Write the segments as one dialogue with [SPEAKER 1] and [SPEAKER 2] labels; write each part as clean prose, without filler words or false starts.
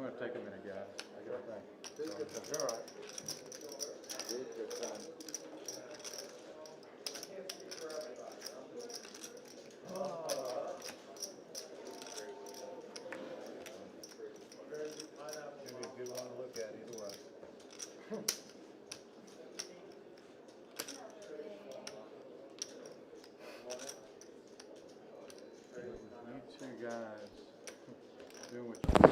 [SPEAKER 1] going to take a minute, guys. I got to think. All right. Maybe a good one to look at either way. You two guys doing what you do.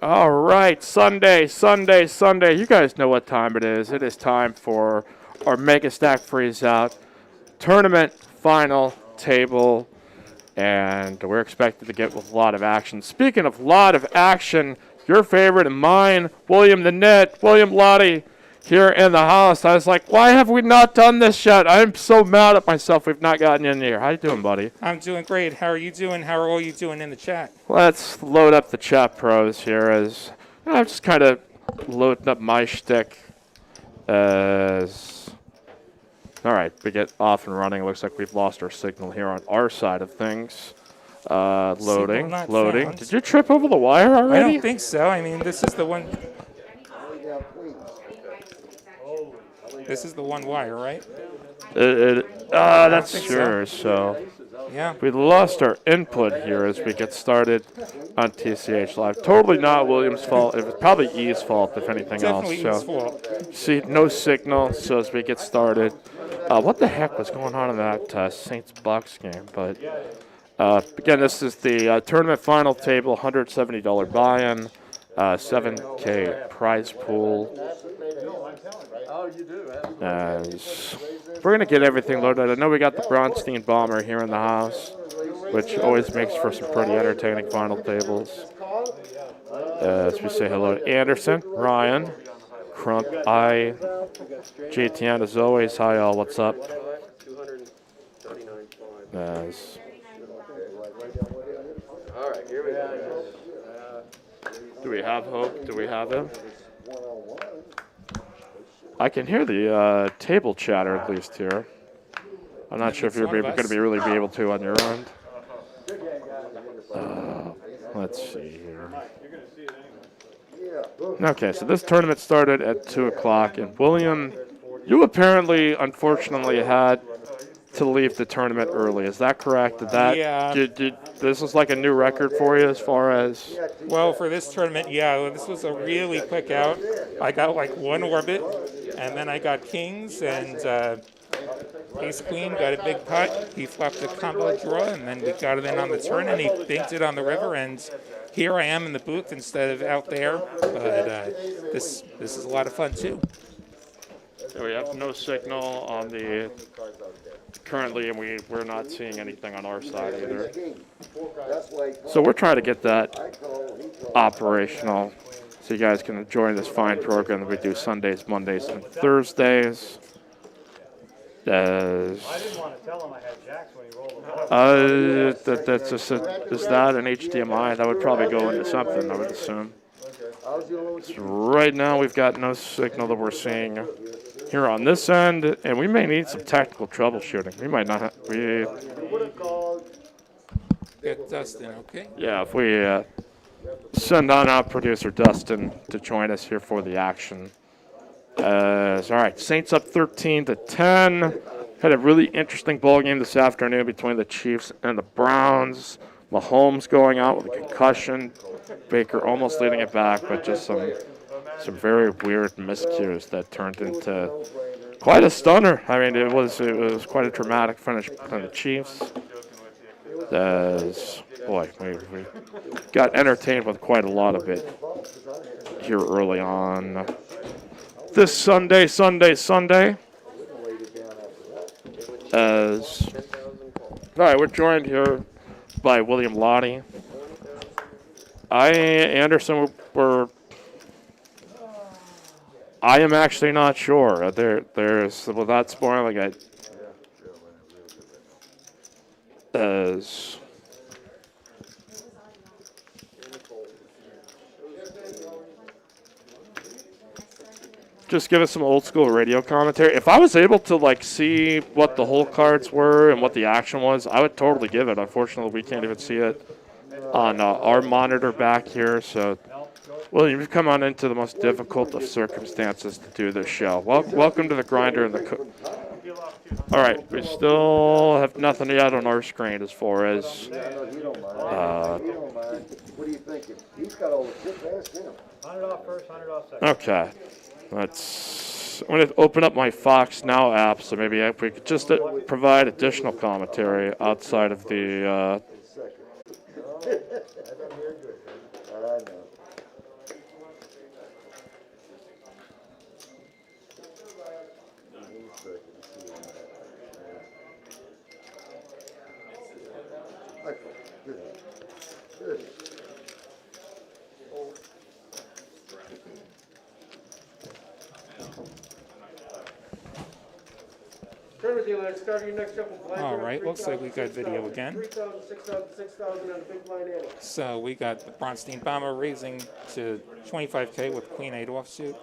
[SPEAKER 2] All right, Sunday. You guys know what time it is. It is time for our MegaStack Freezeout Tournament final table, and we're expected to get with a lot of action. Speaking of a lot of action, your favorite and mine, William the Net, William Lottie, here in the house. I was like, why have we not done this yet? I'm so mad at myself we've not gotten in here. How you doing, buddy?
[SPEAKER 3] I'm doing great. How are you doing? How are all you doing in the chat?
[SPEAKER 2] Let's load up the chat pros here as I'm just kind of loading up my shtick as... All right, we get off and running. It looks like we've lost our signal here on our side of things. Loading.
[SPEAKER 3] Found.
[SPEAKER 2] Did you trip over the wire already?
[SPEAKER 3] I don't think so. I mean, this is the one. This is the one wire, right?
[SPEAKER 2] That's sure. So
[SPEAKER 3] yeah,
[SPEAKER 2] we lost our input here as we get started on TCH Live. Totally not William's fault. It was probably E's fault, if anything else.
[SPEAKER 3] definitely E's fault.
[SPEAKER 2] See, no signal. So as we get started, what the heck was going on in that Saints-Bucks game? But again, this is the tournament final table, $170 buy-in, $7K prize pool. As we're going to get everything loaded. I know we got the Bronstein Bomber here in the house, which always makes for some pretty entertaining final tables. As we say hello to Anderson, Ryan, Crump, JTN as always. Hi, all. What's up? As do we have hope? Do we have him? I can hear the table chatter at least here. I'm not sure if you're going to really be able to on your end. Let's see here. Okay, so this tournament started at 2 o'clock, and William, you apparently, unfortunately, had to leave the tournament early. Is that correct? This was like a new record for you as far as...
[SPEAKER 3] Well, for this tournament, yeah, this was a really quick out. I got like one orbit, and then I got kings, and ace-queen got a big pot. He flopped a combo draw, and then we got it in on the turn, and he banked it on the river, and here I am in the booth instead of out there. But this is a lot of fun, too.
[SPEAKER 2] So we have no signal on the... Currently, and we're not seeing anything on our side either. So we're trying to get that operational so you guys can join this fine program that we do Sundays, Mondays, and Thursdays.
[SPEAKER 1] I didn't want to tell him I had jacks when he rolled them out.
[SPEAKER 2] That's just is that an HDMI? That would probably go into something, I would assume. So right now, we've got no signal that we're seeing here on this end, and we may need some technical troubleshooting. We might not.
[SPEAKER 3] Get Dustin, okay?
[SPEAKER 2] Yeah, if we send on our producer Dustin to join us here for the action. All right, Saints up 13-10. Had a really interesting ball game this afternoon between the Chiefs and the Browns. Mahomes going out with a concussion. Baker almost leading it back, but just some very weird miscues that turned into quite a stunner. I mean, it was quite a dramatic finish from the Chiefs. Boy, we got entertained with quite a lot of it here early on. This Sunday. All right, we're joined here by William Lottie. Anderson, I am actually not sure. There's without spoiling it. Just give us some old school radio commentary. If I was able to like see what the hole cards were and what the action was, I would totally give it. Unfortunately, we can't even see it on our monitor back here, so William, you've come on into the most difficult of circumstances to do this show. Welcome to the grinder and the. All right, we still have nothing yet on our screen as far as.
[SPEAKER 4] What are you thinking? He's got all the chips. Ask him.
[SPEAKER 1] 100 off first, 100 off second.
[SPEAKER 2] Okay, I'm going to open up my Fox Now app, so maybe if we could just provide additional commentary outside of the.
[SPEAKER 4] I know. Good.
[SPEAKER 5] Tournament dealer, start your next shuffle.
[SPEAKER 3] All right, looks like we got video again.
[SPEAKER 5] 3,000, 6,000, 6,000 on a big blind ante.
[SPEAKER 3] So we got the Bronstein Bomber raising to 25K with Queen 8 offsuit.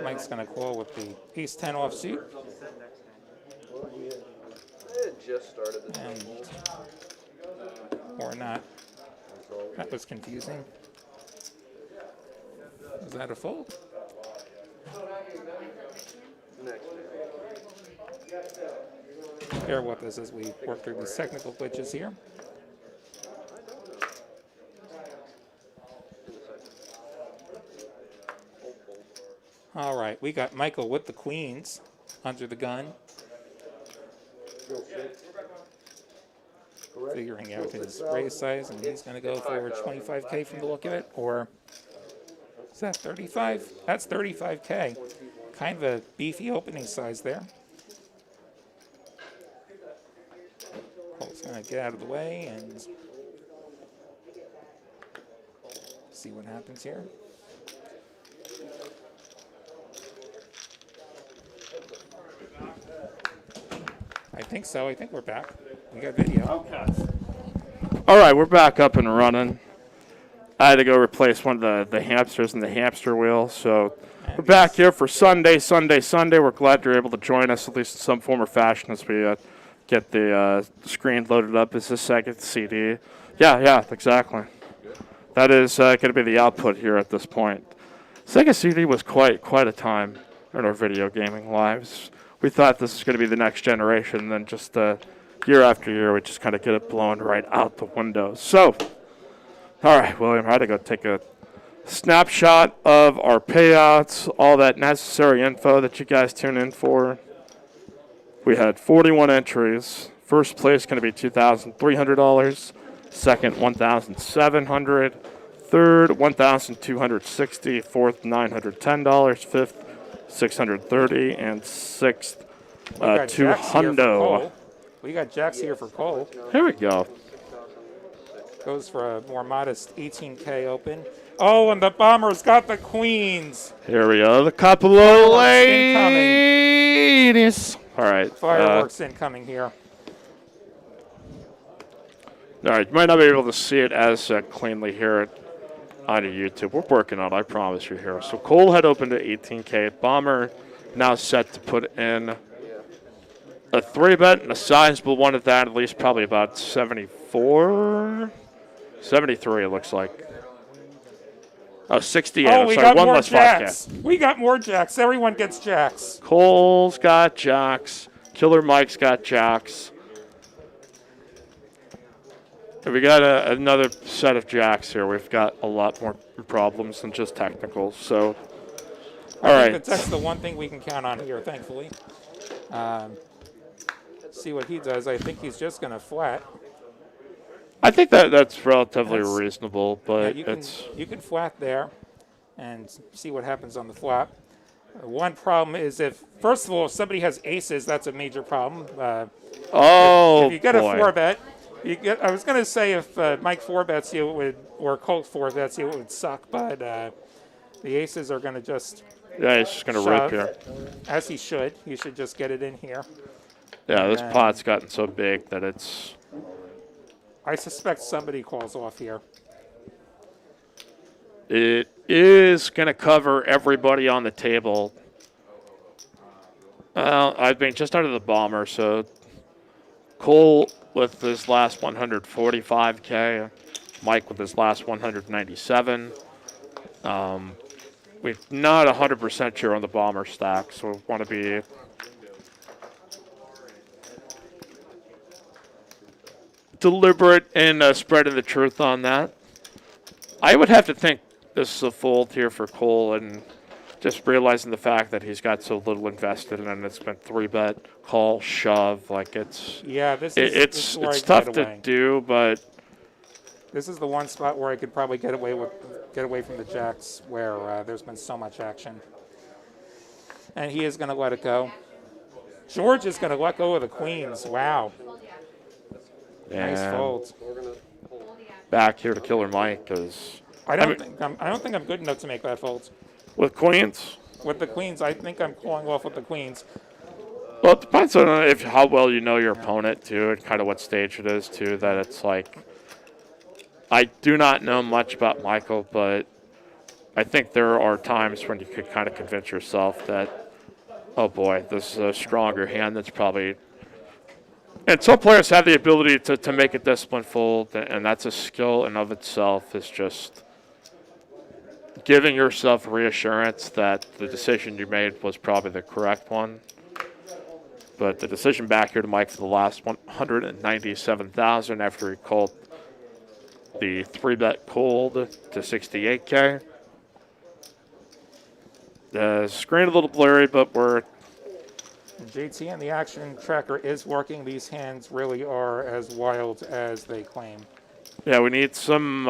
[SPEAKER 3] Mike's going to call with the Ace 10 offsuit.
[SPEAKER 6] It just started this.
[SPEAKER 3] And, or not. That was confusing. Was that a fold? Bear with us as we work through these technical glitches here. All right, we got Michael with the queens under the gun. Figuring out his raise size, and he's going to go for 25K from the look of it, or is that 35? That's 35K. Kind of a beefy opening size there. Cole's going to get out of the way and see what happens here. I think so. I think we're back. We got video.
[SPEAKER 2] Okay. All right, we're back up and running. I had to go replace one of the hamsters in the hamster wheel, so we're back here for Sunday. We're glad you're able to join us, at least in some form or fashion, as we get the screen loaded up. Is this second CD? Yeah, exactly. That is going to be the output here at this point. Sega CD was quite a time in our video gaming lives. We thought this was going to be the next generation, and then just year after year, we just kind of get it blown right out the window. So, all right, William, I had to go take a snapshot of our payouts, all that necessary info that you guys tune in for. We had 41 entries. First place going to be $2,300. Second, $1,700. Third, $1,260. Fourth, $910. Fifth, $630, and sixth, two hundo.
[SPEAKER 3] We got Jacks here for Cole.
[SPEAKER 2] Here we go.
[SPEAKER 3] Goes for a more modest 18K open. Oh, and the Bomber's got the queens.
[SPEAKER 2] Here we go. The couple of ladies. All right.
[SPEAKER 3] Fireworks incoming here.
[SPEAKER 2] All right. You might not be able to see it as cleanly here on YouTube. We're working on it, I promise you here. So Cole had opened at 18K. Bomber now set to put in a 3-bet and a sizable one at that, at least probably about 74, 73 it looks like. Oh, 68.
[SPEAKER 3] Oh, we
[SPEAKER 2] sorry,
[SPEAKER 3] got
[SPEAKER 2] one
[SPEAKER 3] more
[SPEAKER 2] less
[SPEAKER 3] Jacks.
[SPEAKER 2] 5K.
[SPEAKER 3] We got more Jacks. Everyone gets Jacks.
[SPEAKER 2] Cole's got Jacks. Killer Mike's got Jacks. We got another set of Jacks here. We've got a lot more problems than just technical. So, all right.
[SPEAKER 3] That's the one thing we can count on here, thankfully. See what he does. I think he's just going to flat.
[SPEAKER 2] I think that's relatively reasonable, but
[SPEAKER 3] yeah, you can flat there and see what happens on the flop. One problem is if somebody has aces, that's a major problem. If you get a 4-bet, I was going to say if Mike 4-bets you, it would, or Colt 4-bets you, it would suck, but the aces are going to just
[SPEAKER 2] he's just going to rip here.
[SPEAKER 3] As he should. He should just get it in here.
[SPEAKER 2] Yeah, this pot's gotten so big that it's...
[SPEAKER 3] I suspect somebody calls off here.
[SPEAKER 2] It is going to cover everybody on the table. I mean, just under the Bomber, so Cole with his last 145K. Mike with his last 197. We're not 100% sure on the bomber stack, so we want to be deliberate in spreading the truth on that. I would have to think this is a fold here for Cole, and just realizing the fact that he's got so little invested in it, and it's been 3-bet, call, shove. Like it's
[SPEAKER 3] this is where I
[SPEAKER 2] it's
[SPEAKER 3] can
[SPEAKER 2] tough
[SPEAKER 3] get
[SPEAKER 2] to
[SPEAKER 3] away.
[SPEAKER 2] do, but
[SPEAKER 3] This is the one spot where I could probably get away from the jacks, where there's been so much action. And he is going to let it go. George is going to let go of the queens. Wow. Nice
[SPEAKER 2] and
[SPEAKER 3] fold.
[SPEAKER 2] back here to Killer Mike because
[SPEAKER 3] I don't think I'm good enough to make that fold.
[SPEAKER 2] with queens.
[SPEAKER 3] With the queens, I think I'm calling off with the queens.
[SPEAKER 2] Well, it depends on how well you know your opponent too, and kind of what stage it is too. That it's like, I do not know much about Michael, but I think there are times when you could kind of convince yourself that, oh boy, this is a stronger hand that's probably. And some players have the ability to make a disciplined fold, and that's a skill in of itself. Is just giving yourself reassurance that the decision you made was probably the correct one. But the decision back here to Mike for the last 197,000 after he called the 3-bet cold to 68K. The screen a little blurry, but we're
[SPEAKER 3] JT and the action tracker is working. These hands really are as wild as they claim.
[SPEAKER 2] yeah, we need some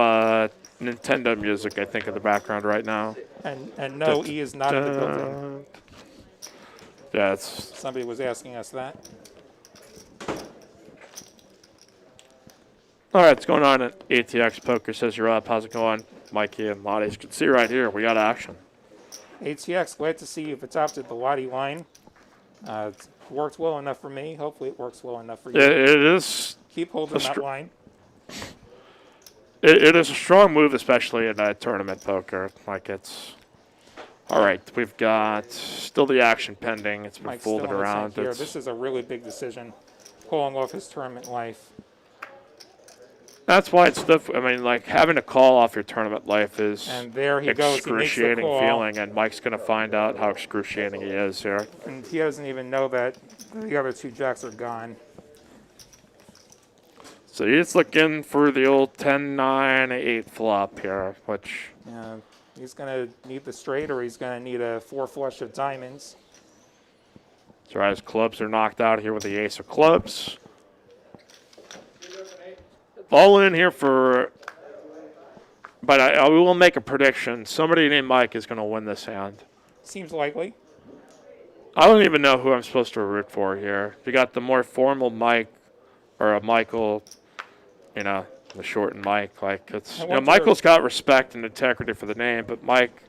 [SPEAKER 2] Nintendo music, I think, in the background right now.
[SPEAKER 3] And no, E is not in the building.
[SPEAKER 2] Yeah, it's
[SPEAKER 3] Somebody was asking us that.
[SPEAKER 2] all right. What's going on at ATX Poker? Says you're up. How's it going, Mikey and Lottie? As you can see right here, we got action.
[SPEAKER 3] ATX, glad to see you've adopted the Lottie line. It's worked well enough for me. Hopefully it works well enough for you.
[SPEAKER 2] It is.
[SPEAKER 3] Keep holding that line.
[SPEAKER 2] It is a strong move, especially in tournament poker. Like it's. All right, we've got still the action pending. It's been
[SPEAKER 3] Mike's
[SPEAKER 2] folded
[SPEAKER 3] still on the tank
[SPEAKER 2] around.
[SPEAKER 3] here. This is a really big decision, calling off his tournament life.
[SPEAKER 2] That's why it's I mean, like having to call off your tournament life is
[SPEAKER 3] And there he goes. He makes the
[SPEAKER 2] excruciating
[SPEAKER 3] call.
[SPEAKER 2] feeling, and Mike's going to find out how excruciating he is here.
[SPEAKER 3] And he doesn't even know that the other two jacks are gone.
[SPEAKER 2] So he's looking for the old 10-9-8 flop here, which
[SPEAKER 3] He's going to need the straight, or he's going to need a 4 flush of diamonds.
[SPEAKER 2] so his clubs are knocked out here with the ace of clubs. All in here for, but I will make a prediction. Somebody named Mike is going to win this hand.
[SPEAKER 3] Seems likely.
[SPEAKER 2] I don't even know who I'm supposed to root for here. You got the more formal Mike, or a Michael, the shortened Mike. Like it's, Michael's got respect and integrity for the name, but Mike,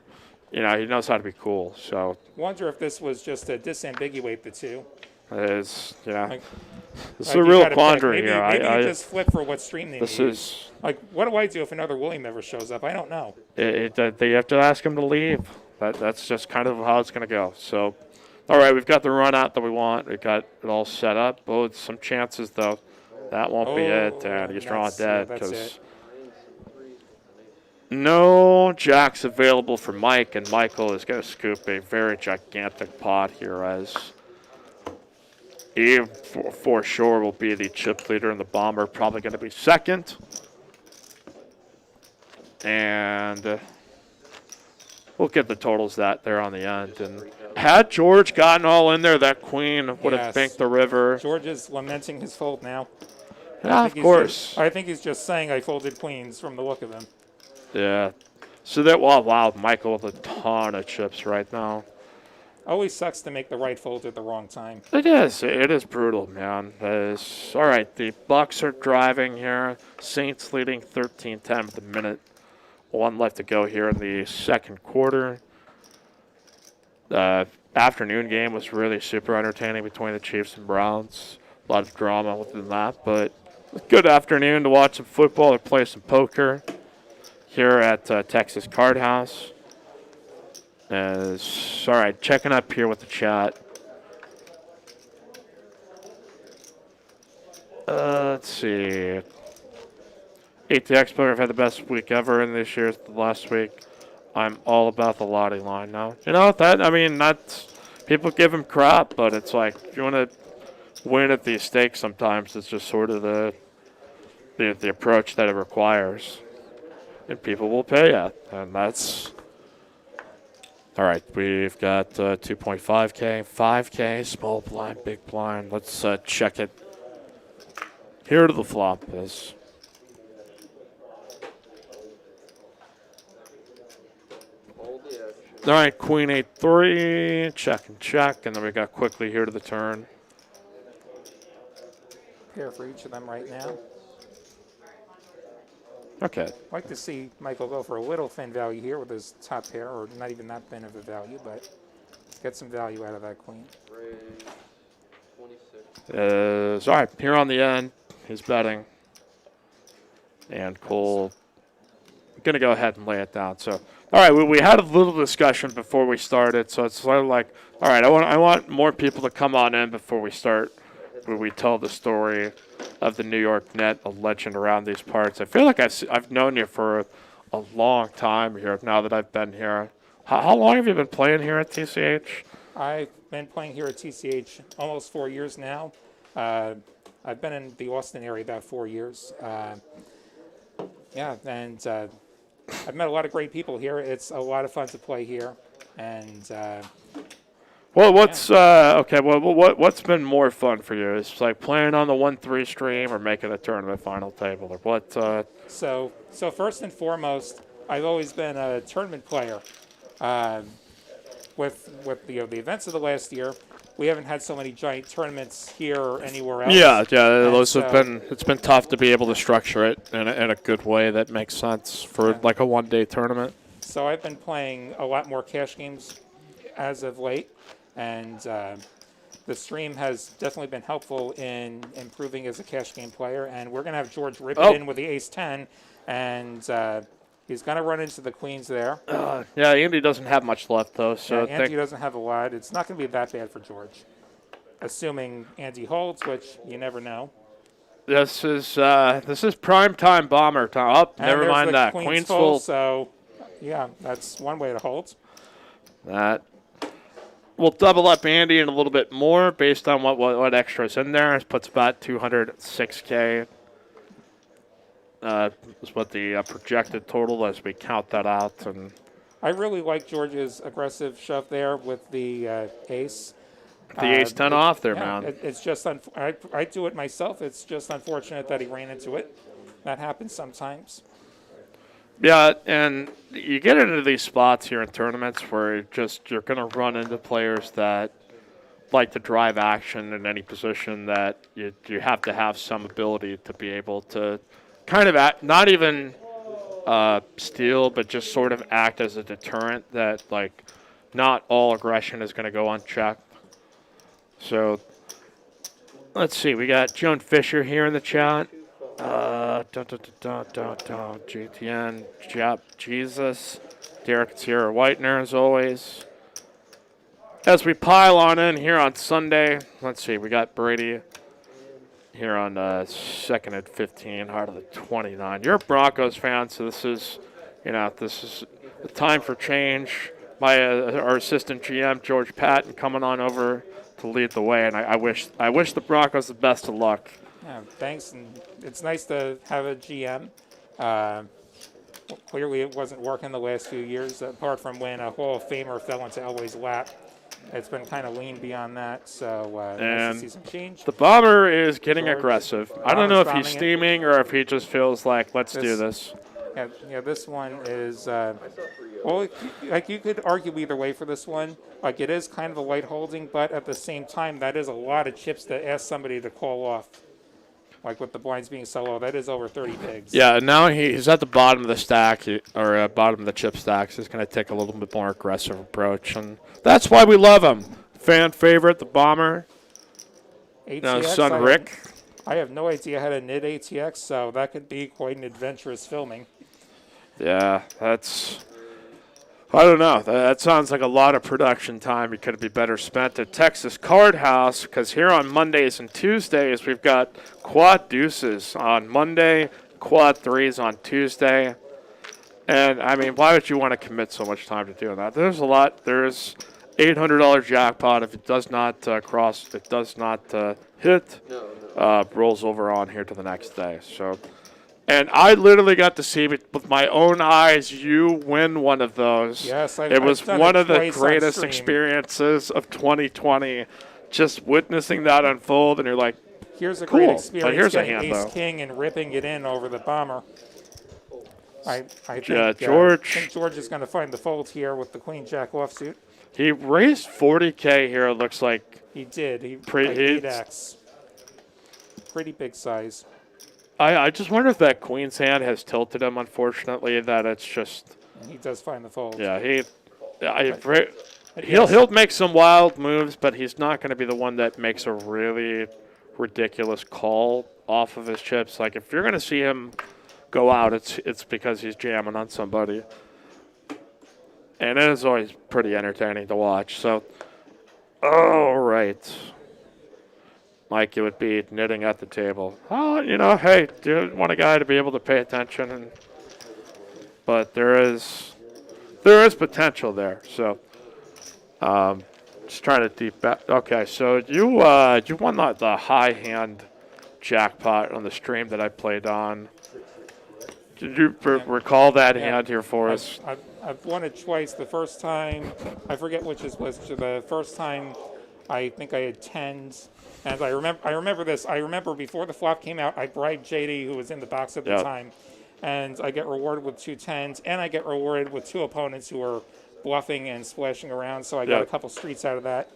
[SPEAKER 2] he knows how to be cool. So
[SPEAKER 3] Wonder if this was just to disambiguate the two.
[SPEAKER 2] it is,
[SPEAKER 3] Like,
[SPEAKER 2] this is
[SPEAKER 3] like
[SPEAKER 2] a
[SPEAKER 3] you
[SPEAKER 2] real
[SPEAKER 3] gotta pick.
[SPEAKER 2] quandary
[SPEAKER 3] Maybe,
[SPEAKER 2] here.
[SPEAKER 3] maybe
[SPEAKER 2] I
[SPEAKER 3] you just flip for what stream they
[SPEAKER 2] this
[SPEAKER 3] need.
[SPEAKER 2] is.
[SPEAKER 3] Like, what do I do if another William ever shows up? I don't know.
[SPEAKER 2] They have to ask him to leave. That's just kind of how it's going to go. So, all right, we've got the run out that we want. We've got it all set up. Oh, some chances, though. That won't be it. And he's drawing dead because no jacks available for Mike, and Michael is going to scoop a very gigantic pot here as he for sure will be the chip leader, and the bomber probably going to be second. And we'll get the totals there on the end. And had George gotten all in there, that queen would have banked the river.
[SPEAKER 3] George is lamenting his fold now.
[SPEAKER 2] Yeah, of course.
[SPEAKER 3] I think he's just saying I folded queens from the look of him.
[SPEAKER 2] Yeah. So that, wow, Michael with a ton of chips right now.
[SPEAKER 3] Always sucks to make the right fold at the wrong time.
[SPEAKER 2] It is. It is brutal, man. All right, the Bucks are driving here. Saints leading 13-10 with a minute. 1 left to go here in the second quarter. The afternoon game was really super entertaining between the Chiefs and Browns. A lot of drama within that, but a good afternoon to watch some football or play some poker here at Texas Card House. All right, checking up here with the chat. Let's see. ATX player have had the best week ever, and this year's the last week. I'm all about the Lottie line now. You know, that's, people give him crap, but it's like, if you want to win at these stakes sometimes, it's just sort of the approach that it requires. And people will pay you, and that's... All right, we've got 2.5K, 5K, small blind, big blind. Let's check it. Here to the flop is...
[SPEAKER 6] Hold the action.
[SPEAKER 2] All right, Queen 8-3, check and check, and then we got quickly here to the turn.
[SPEAKER 3] Pair for each of them right now.
[SPEAKER 2] Okay.
[SPEAKER 3] I'd like to see Michael go for a little thin value here with his top pair, or not even that thin of a value, but get some value out of that queen.
[SPEAKER 6] Raise 26.
[SPEAKER 2] All right, here on the end, he's betting. And Cole, going to go ahead and lay it down. So, all right, we had a little discussion before we started, so it's sort of like, all right, I want more people to come on in before we start, where we tell the story of the New York Net, a legend around these parts. I feel like I've known you for a long time here now that I've been here. How long have you been playing here at TCH?
[SPEAKER 3] I've been playing here at TCH almost 4 years now. I've been in the Austin area about 4 years. Yeah, and I've met a lot of great people here. It's a lot of fun to play here, and
[SPEAKER 2] well, what's been more fun for you? It's like playing on the 1-3 stream or making a tournament final table, or what?
[SPEAKER 3] So first and foremost, I've always been a tournament player. With the events of the last year, we haven't had so many giant tournaments here or anywhere else.
[SPEAKER 2] Yeah, those have been. It's been tough to be able to structure it in a good way that makes sense for like a one-day tournament.
[SPEAKER 3] So I've been playing a lot more cash games as of late, and the stream has definitely been helpful in improving as a cash game player. And we're gonna have George rip it in with the ace-10, and he's gonna run into the queens there.
[SPEAKER 2] Yeah, Andy doesn't have much left though, so
[SPEAKER 3] Andy doesn't have a lot. It's not gonna be that bad for George, assuming Andy holds, which you never know.
[SPEAKER 2] This is prime time bomber time. Oh, never mind that. Queen's full.
[SPEAKER 3] So, yeah, that's one way to hold.
[SPEAKER 2] That we'll double up Andy in a little bit more based on what extra is in there. It puts about 206K. Is what the projected total as we count that out. And
[SPEAKER 3] I really like George's aggressive shove there with the ace.
[SPEAKER 2] The ace-10 off there, man.
[SPEAKER 3] It's just I do it myself. It's just unfortunate that he ran into it. That happens sometimes.
[SPEAKER 2] Yeah, and you get into these spots here in tournaments where you're going to run into players that like to drive action in any position that you have to have some ability to be able to kind of not even steal, but just sort of act as a deterrent that, like, not all aggression is going to go unchecked. So, let's see. We got Joan Fisher here in the chat. GTN, Jap, Jesus, Derek Sierra Whitener, as always. As we pile on in here on Sunday, let's see. We got Brady here on second at 15, heart of the 29. You're a Broncos fan, so this is the time for change. Our assistant GM George Patton coming on over to lead the way, and I wish the Broncos the best of luck.
[SPEAKER 3] Yeah, thanks, and it's nice to have a GM. Clearly, it wasn't working the last few years, apart from when a Hall of Famer fell into Elway's lap. It's been kind of lean beyond that, so nice to see some change.
[SPEAKER 2] The bomber is getting aggressive. I don't know if he's
[SPEAKER 3] bombing
[SPEAKER 2] steaming or if he just feels like, let's do this.
[SPEAKER 3] Yeah, this one is, well, like you could argue either way for this one. Like, it is kind of a light holding, but at the same time, that is a lot of chips to ask somebody to call off. Like, with the blinds being so low, that is over 30 pigs.
[SPEAKER 2] Yeah, now he's at the bottom of the stack, or bottom of the chip stacks. He's going to take a little bit more aggressive approach, and that's why we love him. Fan favorite, the bomber.
[SPEAKER 3] ATX,
[SPEAKER 2] Now his son Rick.
[SPEAKER 3] I have no idea how to knit ATX, so that could be quite an adventurous filming.
[SPEAKER 2] Yeah, I don't know. That sounds like a lot of production time. It could be better spent at Texas Card House, because here on Mondays and Tuesdays, we've got quad deuces on Monday, quad threes on Tuesday. And, I mean, why would you want to commit so much time to doing that? There's a lot. There's $800 jackpot. If it does not cross, it does not hit, rolls over on here to the next day. So, and I literally got to see with my own eyes you win one of those.
[SPEAKER 3] Yes,
[SPEAKER 2] it was
[SPEAKER 3] done
[SPEAKER 2] one
[SPEAKER 3] it
[SPEAKER 2] of the
[SPEAKER 3] twice on
[SPEAKER 2] greatest
[SPEAKER 3] stream.
[SPEAKER 2] experiences of 2020. Just witnessing that unfold, and you're like,
[SPEAKER 3] Here's a
[SPEAKER 2] cool.
[SPEAKER 3] great
[SPEAKER 2] But
[SPEAKER 3] experience
[SPEAKER 2] here's a
[SPEAKER 3] getting
[SPEAKER 2] hand,
[SPEAKER 3] ace
[SPEAKER 2] though.
[SPEAKER 3] king and ripping it in over the bomber. I think,
[SPEAKER 2] George.
[SPEAKER 3] I think George is going to find the fold here with the queen jack offsuit.
[SPEAKER 2] He raised 40K here, it looks like.
[SPEAKER 3] He did. He
[SPEAKER 2] Pretty-
[SPEAKER 3] 8x. Pretty big size.
[SPEAKER 2] I just wonder if that queen's hand has tilted him, unfortunately, that it's just,
[SPEAKER 3] And he does find the fold.
[SPEAKER 2] yeah, he'll make some wild moves, but he's not going to be the one that makes a really ridiculous call off of his chips. Like, if you're going to see him go out, it's because he's jamming on somebody. And it is always pretty entertaining to watch. So, all right. Mike, it would be knitting at the table. Oh, you know, hey, do you want a guy to be able to pay attention? But there is potential there. So, just trying to deep back. Okay, so you won the high hand jackpot on the stream that I played on. Did you recall that hand here for us?
[SPEAKER 3] I've won it twice. The first time, I forget which it was. The first time, I think I had tens. And I remember this. I remember before the flop came out, I bribed JD, who was in the box at the time, and I get rewarded with 2 tens, and I get rewarded with 2 opponents who are bluffing and splashing around. So I got a couple streets out of that.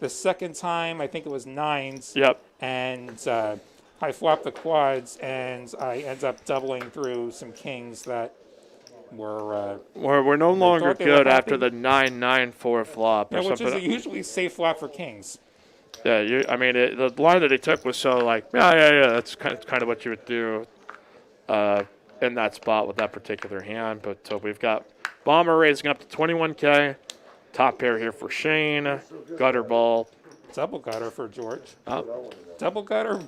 [SPEAKER 3] The second time, I think it was nines.
[SPEAKER 2] Yep.
[SPEAKER 3] And I flopped the quads, and I end up doubling through some kings that were.
[SPEAKER 2] We're no longer
[SPEAKER 3] they were
[SPEAKER 2] good
[SPEAKER 3] happy.
[SPEAKER 2] after the 9-9-4 flop or
[SPEAKER 3] Which is a
[SPEAKER 2] something.
[SPEAKER 3] usually safe flop for kings.
[SPEAKER 2] Yeah, the line that he took was so like, yeah. That's kind of what you would do in that spot with that particular hand. But we've got Bomber raising up to 21K. Top pair here for Shane. Gutter ball.
[SPEAKER 3] Double gutter for George.
[SPEAKER 2] Oh.
[SPEAKER 3] Double gutter?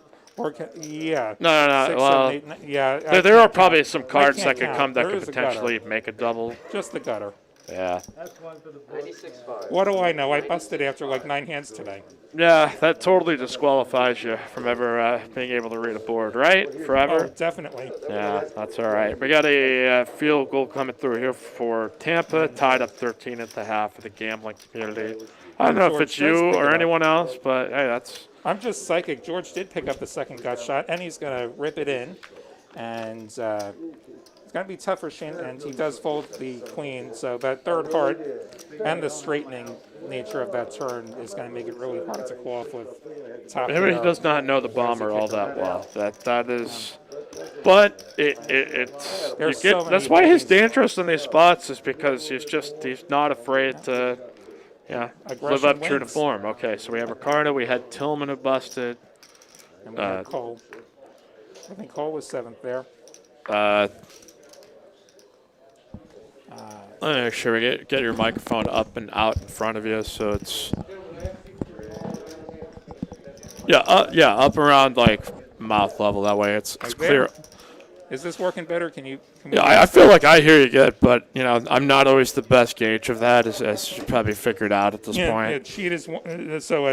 [SPEAKER 3] Yeah.
[SPEAKER 2] No.
[SPEAKER 3] 6,
[SPEAKER 2] Well,
[SPEAKER 3] 7, 8, 9, yeah.
[SPEAKER 2] there are probably some cards
[SPEAKER 3] can't
[SPEAKER 2] that could
[SPEAKER 3] count.
[SPEAKER 2] come that
[SPEAKER 3] There
[SPEAKER 2] could
[SPEAKER 3] is a gutter.
[SPEAKER 2] potentially make a double.
[SPEAKER 3] Just the gutter.
[SPEAKER 2] Yeah.
[SPEAKER 6] 96.5.
[SPEAKER 3] What do I know? I busted after like 9 hands today.
[SPEAKER 2] Yeah, that totally disqualifies you from ever being able to read a board, right? Forever?
[SPEAKER 3] Oh, definitely.
[SPEAKER 2] Yeah, that's all right. We got a field goal coming through here for Tampa, tied up 13 at the half of the gambling community. I don't know if
[SPEAKER 3] George
[SPEAKER 2] it's
[SPEAKER 3] does
[SPEAKER 2] you
[SPEAKER 3] pick it
[SPEAKER 2] or
[SPEAKER 3] up.
[SPEAKER 2] anyone else, but hey, that's
[SPEAKER 3] I'm just psychic. George did pick up the second gut shot, and he's going to rip it in. And it's going to be tough for Shane, and he does fold the queen. So that third heart and the straightening nature of that turn is going to make it really hard to call off with top
[SPEAKER 2] maybe he
[SPEAKER 3] pair.
[SPEAKER 2] does not know the bomber all that well. That is, but it's you
[SPEAKER 3] There's
[SPEAKER 2] get,
[SPEAKER 3] so many
[SPEAKER 2] that's why he's
[SPEAKER 3] things.
[SPEAKER 2] dangerous in these spots is because he's not afraid to live
[SPEAKER 3] Aggression
[SPEAKER 2] up true to
[SPEAKER 3] wins.
[SPEAKER 2] form. Okay, so we have Ricardo, we had Tillman who busted.
[SPEAKER 3] And we had Cole. I think Cole was 7th there.
[SPEAKER 2] Let me make sure we get your microphone up and out in front of you, so it's up around like mouth level. That way it's
[SPEAKER 3] Like
[SPEAKER 2] clear.
[SPEAKER 3] there? Is this working better? Can we
[SPEAKER 2] Yeah, I feel like I hear you good, but I'm not always the best gauge of that, as you probably figured out at this point.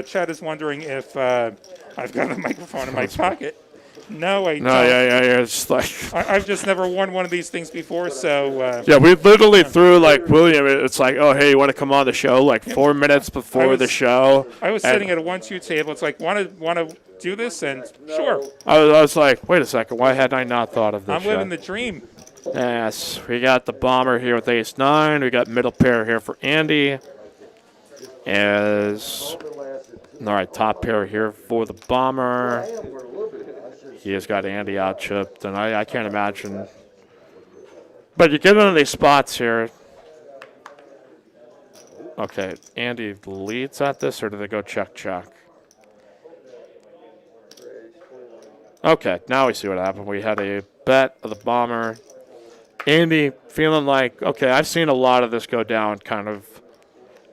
[SPEAKER 3] Chad is wondering if I've got a microphone in my pocket. No, I don't.
[SPEAKER 2] No, yeah. It's like
[SPEAKER 3] I've just never worn one of these things before, so
[SPEAKER 2] yeah, we literally threw like William. It's like, oh hey, you want to come on the show? Like 4 minutes before the show.
[SPEAKER 3] I was
[SPEAKER 2] and
[SPEAKER 3] sitting at a 1-2 table. It's like, want to do this? And sure,
[SPEAKER 2] I was like, wait a second, why had I not thought of this?
[SPEAKER 3] I'm living the dream.
[SPEAKER 2] Yes, we got the bomber here with ace-9. We got middle pair here for Andy. All right, top pair here for the bomber. He has got Andy out chipped, and I can't imagine. But you get into these spots here. Okay, Andy leads at this, or do they go check? Okay, now we see what happened. We had a bet of the bomber. Andy feeling like, okay, I've seen a lot of this go down kind of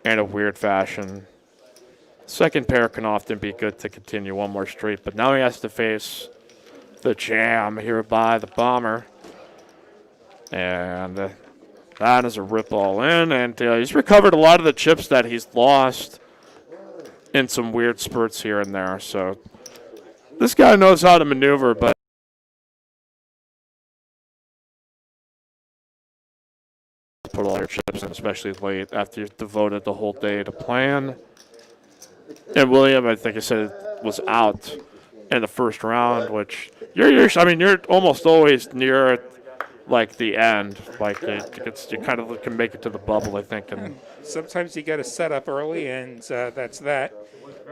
[SPEAKER 2] in a weird fashion. Second pair can often be good to continue one more street, but now he has to face the jam here by the bomber. And that is a rip all in. And he's recovered a lot of the chips that he's lost in some weird spurts here and there. So this guy knows how to maneuver, but put all your chips in, especially late after you've devoted the whole day to plan. And William, I think I said, was out in the first round, which you're almost always near like the end. Like you kind of can make it to the bubble, I think. And
[SPEAKER 3] Sometimes you get a setup early, and that's that.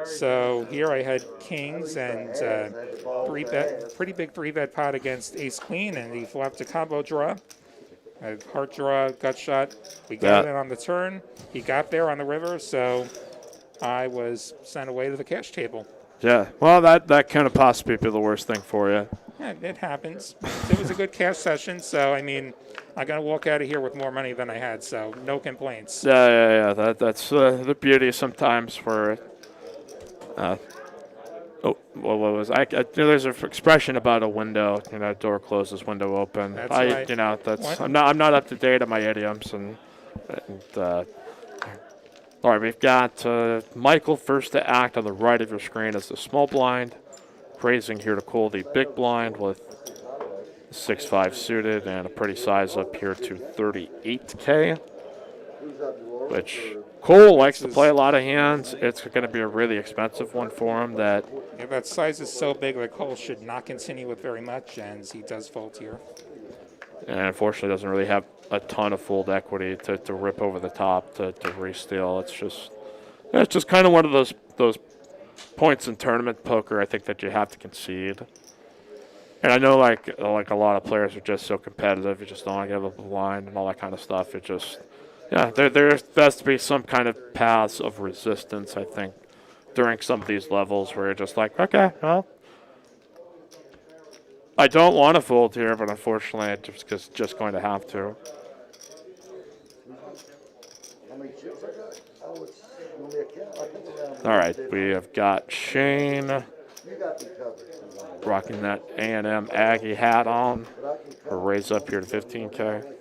[SPEAKER 3] So here I had kings and pretty big 3-bet pot against ace queen, and he flopped a combo draw. A heart draw, gut shot. We got it on the turn. He got there on the river, so I was sent away to the cash table.
[SPEAKER 2] yeah, well, that kind of possibly be the worst thing for you.
[SPEAKER 3] Yeah, it happens. It was a good cash session, so I mean, I'm gonna walk out of here with more money than I had, so no complaints.
[SPEAKER 2] Yeah. That's the beauty sometimes for. What was there's an expression about a window. Door closes, window open.
[SPEAKER 3] That's right.
[SPEAKER 2] That's I'm not up to date on my idioms and all right, we've got Michael first to act on the right of your screen as the small blind, raising here to call the big blind with 6-5 suited and a pretty size up here to 38K, which Cole likes to play a lot of hands. It's going to be a really expensive one for him. That
[SPEAKER 3] size is so big that Cole should not continue with very much, and he does fold here.
[SPEAKER 2] And unfortunately doesn't really have a ton of fold equity to rip over the top to re-steal. It's just kind of one of those points in tournament poker, I think, that you have to concede. And I know like a lot of players are just so competitive, you just don't want to give up the line and all that kind of stuff. It just, there has to be some kind of paths of resistance, I think, during some of these levels where you're just like, okay, well, I don't want to fold here, but unfortunately, I'm just going to have to. All right, we have got Shane rocking that A&M Aggie hat on. Or raise up here to 15K.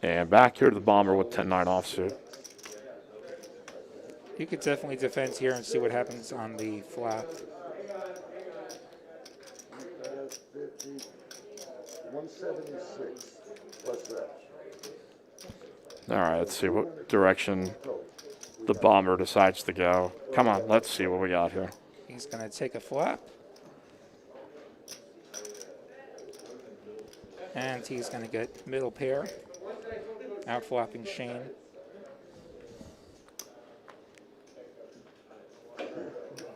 [SPEAKER 2] And back here to the bomber with 10-9 offsuit.
[SPEAKER 3] You could definitely defend here and see what happens on the flop.
[SPEAKER 4] 176 plus that.
[SPEAKER 2] All right, let's see what direction the bomber decides to go. Come on, let's see what we got here.
[SPEAKER 3] He's going to take a flop. And he's going to get middle pair, outflopping Shane.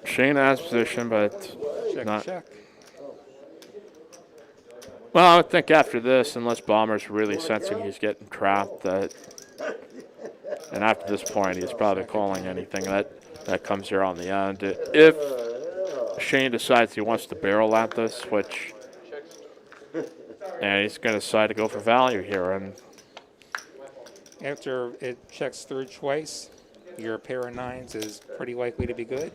[SPEAKER 2] Shane has position, but
[SPEAKER 3] Check, check.
[SPEAKER 2] Well, I would think after this, unless Bomber's really sensing he's getting trapped, and after this point, he's probably calling anything that comes here on the end. If Shane decides he wants to barrel at this, and he's going to decide to go for value here, and
[SPEAKER 3] After it checks through twice, your pair of nines is pretty likely to be good.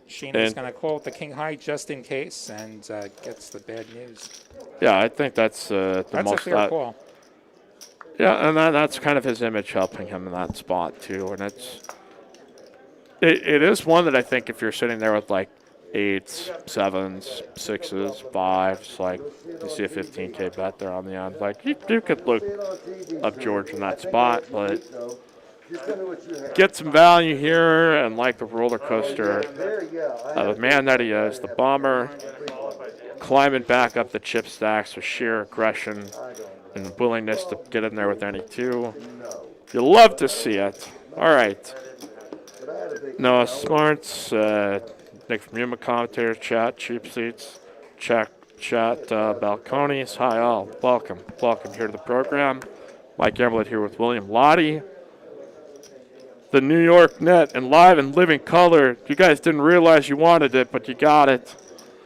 [SPEAKER 3] Sheen is going to call it the king high just in case and gets the bad news.
[SPEAKER 2] Yeah, I think that's the
[SPEAKER 3] That's
[SPEAKER 2] most.
[SPEAKER 3] a fair call.
[SPEAKER 2] Yeah, and that's kind of his image helping him in that spot too. And it is one that I think if you're sitting there with like 8s, 7s, 6s, 5s, like you see a 15K bet there on the end. Like you could look up George in that spot, but get some value here and like the roller coaster. The man that he is, the bomber, climbing back up the chip stacks with sheer aggression and willingness to get in there with any two. You love to see it. All right. Noah Smarts, Nick from Yuma Commentators, chat, cheap seats, chat, balconies. Hi all, welcome here to the program. Mike Gamblett here with William Lottie. The New York net and live and living color. You guys didn't realize you wanted it, but you got it.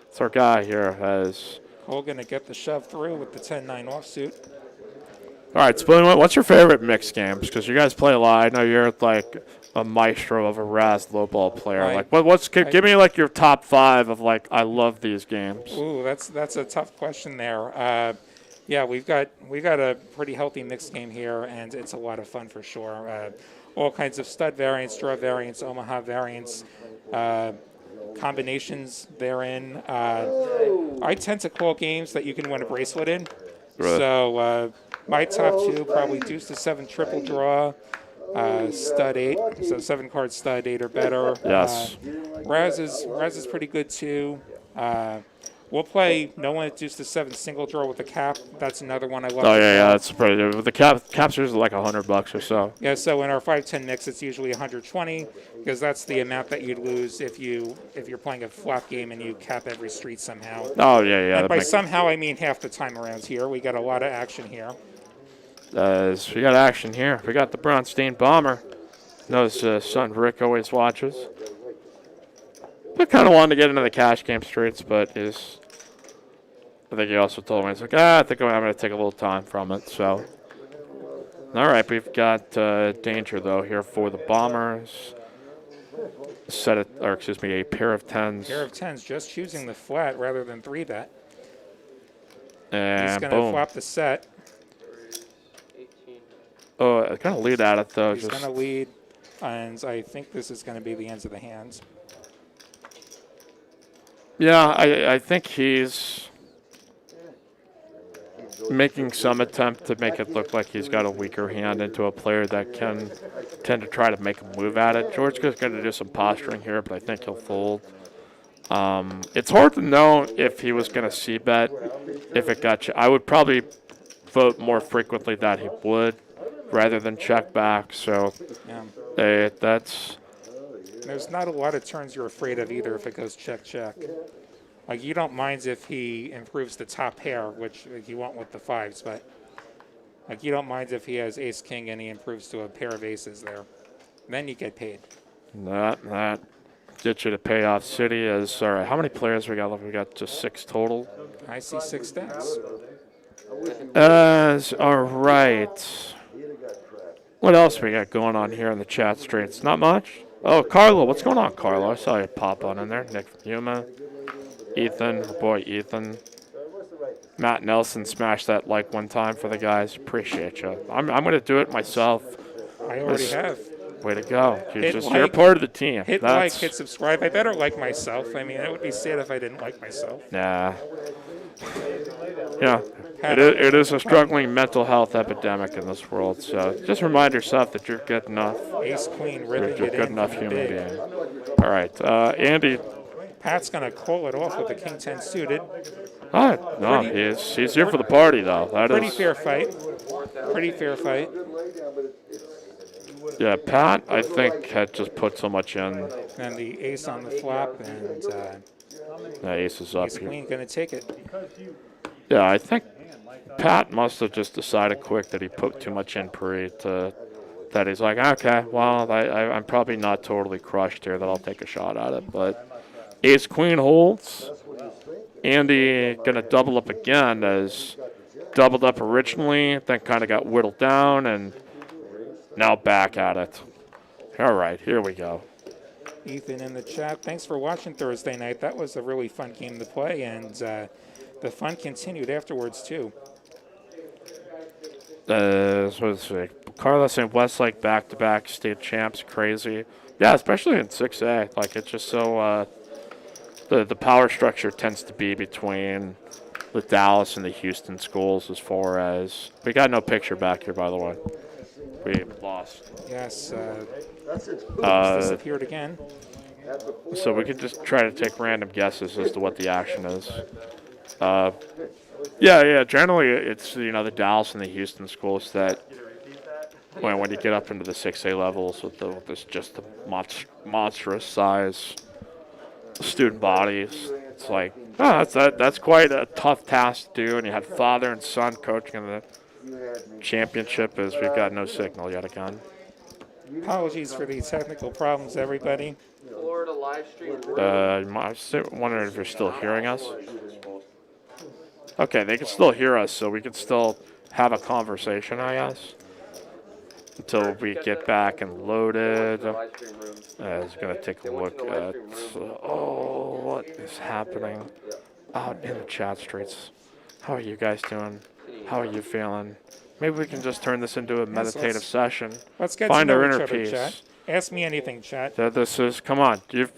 [SPEAKER 2] It's our guy here.
[SPEAKER 3] Cole going to get the shove through with the 10-9 offsuit.
[SPEAKER 2] All right, Spoon, what's your favorite mixed games? Because you guys play a lot. I know you're like a maestro of a Raz low ball player. Like, give me like your top 5 of like I love these games.
[SPEAKER 3] Ooh, that's a tough question there. Yeah, we've got a pretty healthy mixed game here, and it's a lot of fun for sure. All kinds of stud variants, draw variants, Omaha variants, combinations therein. I tend to call games that you can win a bracelet in.
[SPEAKER 2] Right.
[SPEAKER 3] So my top 2 probably deuce to 7 triple draw, stud 8, so 7 card stud 8 or better.
[SPEAKER 2] Yes.
[SPEAKER 3] Raz is pretty good too. We'll play no one at deuce to 7 single draw with the cap. That's another one I love.
[SPEAKER 2] Oh yeah, that's pretty. The caps are like $100 or so.
[SPEAKER 3] Yeah, so in our 5-10 mix, it's usually 120 because that's the amount that you'd lose if you're playing a flop game and you cap every street somehow.
[SPEAKER 2] Oh yeah.
[SPEAKER 3] And by somehow I mean half the time around here. We got a lot of action here.
[SPEAKER 2] We got action here. We got the Bronstein Bomber. Knows son Rick always watches. I kind of wanted to get into the cash game streets, but I think he also told me, he's like, I think I'm going to take a little time from it. So, all right, we've got danger, though, here for the Bombers. A pair of 10s.
[SPEAKER 3] Pair of 10s, just choosing the flat rather than 3-bet.
[SPEAKER 2] And
[SPEAKER 3] he's going to flop the set.
[SPEAKER 2] Oh, I kind of lead at it, though.
[SPEAKER 3] He's going to lead, and I think this is going to be the ends of the hands.
[SPEAKER 2] Yeah, I think he's making some attempt to make it look like he's got a weaker hand into a player that can tend to try to make a move at it. George is going to do some posturing here, but I think he'll fold. It's hard to know if he was going to c-bet if it got I would probably vote more frequently that he would rather than check back. So that's...
[SPEAKER 3] There's not a lot of turns you're afraid of either if it goes check-check. Like, you don't mind if he improves the top pair, which you won't with the 5s, but like you don't mind if he has ace-king and he improves to a pair of aces there. Then you get paid.
[SPEAKER 2] That gets you to Payout City. All right, how many players we got? We got just 6 total.
[SPEAKER 3] I see 6 stacks.
[SPEAKER 2] All right. What else we got going on here in the chat streets? Not much. Oh, Carlo, what's going on, Carlo? I saw you pop on in there. Nick Yuma, Ethan, our boy Ethan. Matt Nelson smashed that like one time for the guys. Appreciate you. I'm going to do it myself.
[SPEAKER 3] I already have.
[SPEAKER 2] Way to go. You're part of the team.
[SPEAKER 3] Hit like, hit subscribe. I better like myself. I mean, it would be sad if I didn't like myself.
[SPEAKER 2] Nah. Yeah. It is a struggling mental health epidemic in this world. So just remind yourself that you're good enough.
[SPEAKER 3] Ace queen
[SPEAKER 2] You're
[SPEAKER 3] ripping
[SPEAKER 2] a good enough human
[SPEAKER 3] big.
[SPEAKER 2] being. All right. Andy.
[SPEAKER 3] Pat's going to call it off with the king 10 suited.
[SPEAKER 2] Oh, no, he's here for the party, though.
[SPEAKER 3] Pretty fair fight. Pretty fair fight.
[SPEAKER 2] Yeah, Pat, I think, had just put so much in.
[SPEAKER 3] And the ace on the flop, and
[SPEAKER 2] ace is up
[SPEAKER 3] ace
[SPEAKER 2] here.
[SPEAKER 3] queen going to take it.
[SPEAKER 2] Yeah, I think Pat must have just decided quick that he put too much in pre that he's like, okay, well, I'm probably not totally crushed here that I'll take a shot at it. But ace queen holds. Andy going to double up again as doubled up originally, then kind of got whittled down, and now back at it. All right, here we go.
[SPEAKER 3] Ethan in the chat, thanks for watching Thursday night. That was a really fun game to play, and the fun continued afterwards, too.
[SPEAKER 2] Carlos and Westlake back-to-back state champs, crazy. Yeah, especially in 6A. Like, it's just so... The power structure tends to be between the Dallas and the Houston schools as far as... We got no picture back here, by the way. We lost.
[SPEAKER 3] Yes,
[SPEAKER 2] it's
[SPEAKER 3] disappeared again.
[SPEAKER 2] So we could just try to take random guesses as to what the action is. Yeah. Generally, it's the Dallas and the Houston schools that when you get up into the 6A levels with just the monstrous size student bodies, it's like that's quite a tough task to do. And you had father and son coaching in the championship as we've got no signal yet again.
[SPEAKER 3] Apologies for these technical problems, everybody.
[SPEAKER 6] Florida live stream.
[SPEAKER 2] I'm wondering if you're still hearing us. Okay, they can still hear us, so we can still have a conversation, I guess, until we get back and loaded.
[SPEAKER 6] Live stream room.
[SPEAKER 2] I was gonna take a look at what is happening out in the chat streets. How are you guys doing? How are you feeling? Maybe we can just turn this into a meditative session.
[SPEAKER 3] Let's get
[SPEAKER 2] Find
[SPEAKER 3] to know
[SPEAKER 2] our
[SPEAKER 3] each
[SPEAKER 2] inner
[SPEAKER 3] other,
[SPEAKER 2] peace.
[SPEAKER 3] chat. Ask me anything, chat.
[SPEAKER 2] This is, come on, you've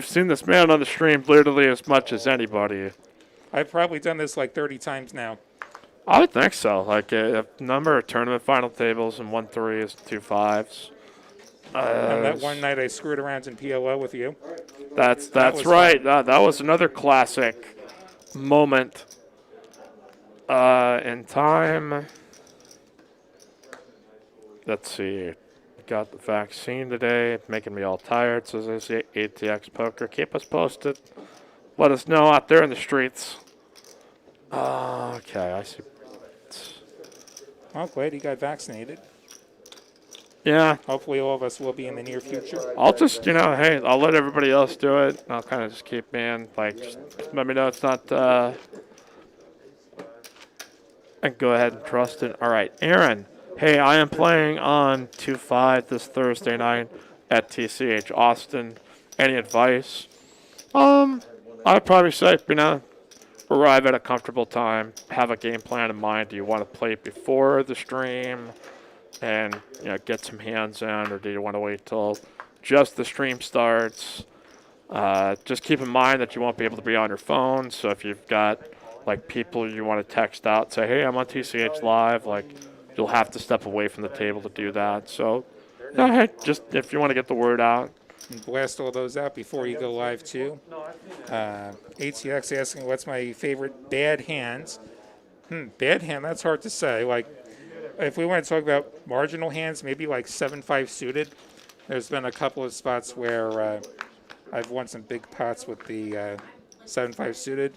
[SPEAKER 2] seen this man on the stream literally as much as anybody.
[SPEAKER 3] I've probably done this like 30 times now.
[SPEAKER 2] I would think so. Like a number of tournament final tables and 1 3s, 2 5s.
[SPEAKER 3] And that one night I screwed around in PLO with you.
[SPEAKER 2] That's
[SPEAKER 3] was
[SPEAKER 2] right. That was another classic moment in time. Let's see. Got the vaccine today. It's making me all tired. So as I say, ATX Poker. Keep us posted. Let us know out there in the streets. Okay, I see.
[SPEAKER 3] Oh, glad you got vaccinated.
[SPEAKER 2] Yeah,
[SPEAKER 3] Hopefully all of us will be in the near future.
[SPEAKER 2] I'll just, hey, I'll let everybody else do it. I'll kind of just keep being, just let me know it's not, and go ahead and trust it. All right, Aaron. Hey, I am playing on 2-5 this Thursday night at TCH Austin. Any advice? I'd probably say, arrive at a comfortable time. Have a game plan in mind. Do you want to play before the stream and get some hands in, or do you want to wait till just the stream starts? Just keep in mind that you won't be able to be on your phone. So if you've got people you want to text out, say, hey, I'm on TCH Live, you'll have to step away from the table to do that. So, hey, just if you want to get the word out.
[SPEAKER 3] And blast all those out before you go live, too. ATX asking, what's my favorite bad hands? Bad hand, that's hard to say. If we want to talk about marginal hands, maybe 7-5 suited. There's been a couple of spots where I've won some big pots with the 7-5 suited.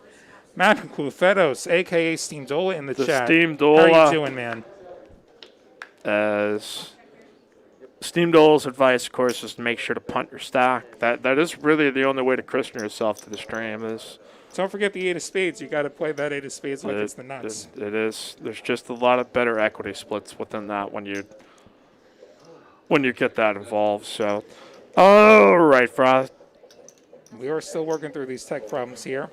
[SPEAKER 3] Matt Clufetos, a.k.a. Steamdola in the chat.
[SPEAKER 2] Steamdola.
[SPEAKER 3] How are you doing, man?
[SPEAKER 2] As Steamdola's advice, of course, is to make sure to punt your stack. That is really the only way to christen yourself to the stream.
[SPEAKER 3] Don't forget the 8 of spades. You got to play that 8 of spades like it's the nuts.
[SPEAKER 2] It is. There's just a lot of better equity splits within that when you get that involved. So, all right, Frost.
[SPEAKER 3] We are still working through these tech problems here.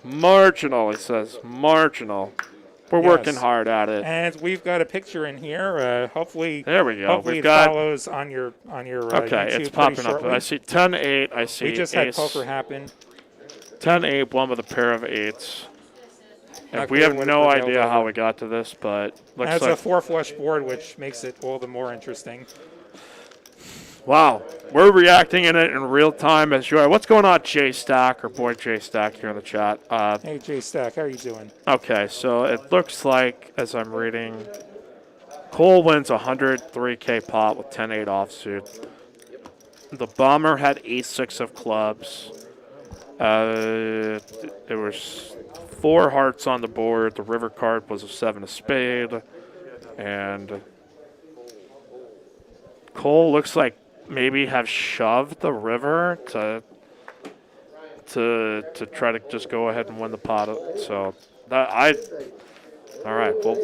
[SPEAKER 2] Marginal, he says. Marginal. We're working hard at it.
[SPEAKER 3] And we've got a picture in here. Hopefully,
[SPEAKER 2] there we go.
[SPEAKER 3] Hopefully, it follows on your
[SPEAKER 2] okay,
[SPEAKER 3] YouTube
[SPEAKER 2] it's popping up.
[SPEAKER 3] shortly.
[SPEAKER 2] I see 10-8. I see
[SPEAKER 3] we just
[SPEAKER 2] ace.
[SPEAKER 3] had poker happen.
[SPEAKER 2] 10-8, one with a pair of 8s. And
[SPEAKER 3] Not
[SPEAKER 2] we
[SPEAKER 3] clear
[SPEAKER 2] have
[SPEAKER 3] what
[SPEAKER 2] no
[SPEAKER 3] the
[SPEAKER 2] idea
[SPEAKER 3] delta
[SPEAKER 2] how
[SPEAKER 3] is.
[SPEAKER 2] we got to this, but looks
[SPEAKER 3] That's
[SPEAKER 2] like
[SPEAKER 3] a 4 flush board, which makes it all the more interesting.
[SPEAKER 2] wow. We're reacting in it in real time as you are. What's going on, Jay Stack, or boy Jay Stack here in the chat?
[SPEAKER 3] Hey, Jay Stack, how are you doing?
[SPEAKER 2] Okay, so it looks like, as I'm reading, Cole wins 103K pot with 10-8 offsuit. The bomber had ace-6 of clubs. There was 4 hearts on the board. The river card was a 7 of spade. And Cole looks like maybe have shoved the river to try to just go ahead and win the pot. So all right. Well,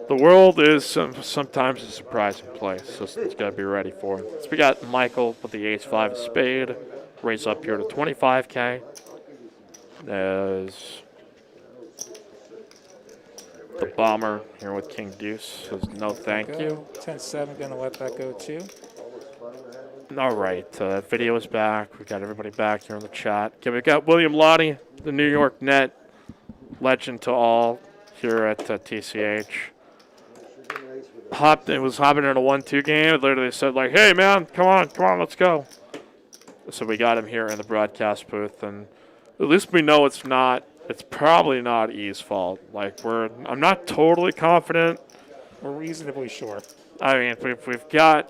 [SPEAKER 2] the world is sometimes a surprising place, so you got to be ready for it. So we got Michael with the ace-5 of spade, raise up here to 25K. There's the bomber here with King Deuce says no thank you.
[SPEAKER 3] 10-7, gonna let that go too.
[SPEAKER 2] All right, video is back. We got everybody back here in the chat. Okay, we got William Lottie, the New York Net legend to all here at TCH. It was hopping in a 1-2 game. It literally said hey man, come on, let's go. So we got him here in the broadcast booth, and at least we know it's probably not E's fault. I'm not totally confident.
[SPEAKER 3] We're reasonably sure.
[SPEAKER 2] I mean, we've got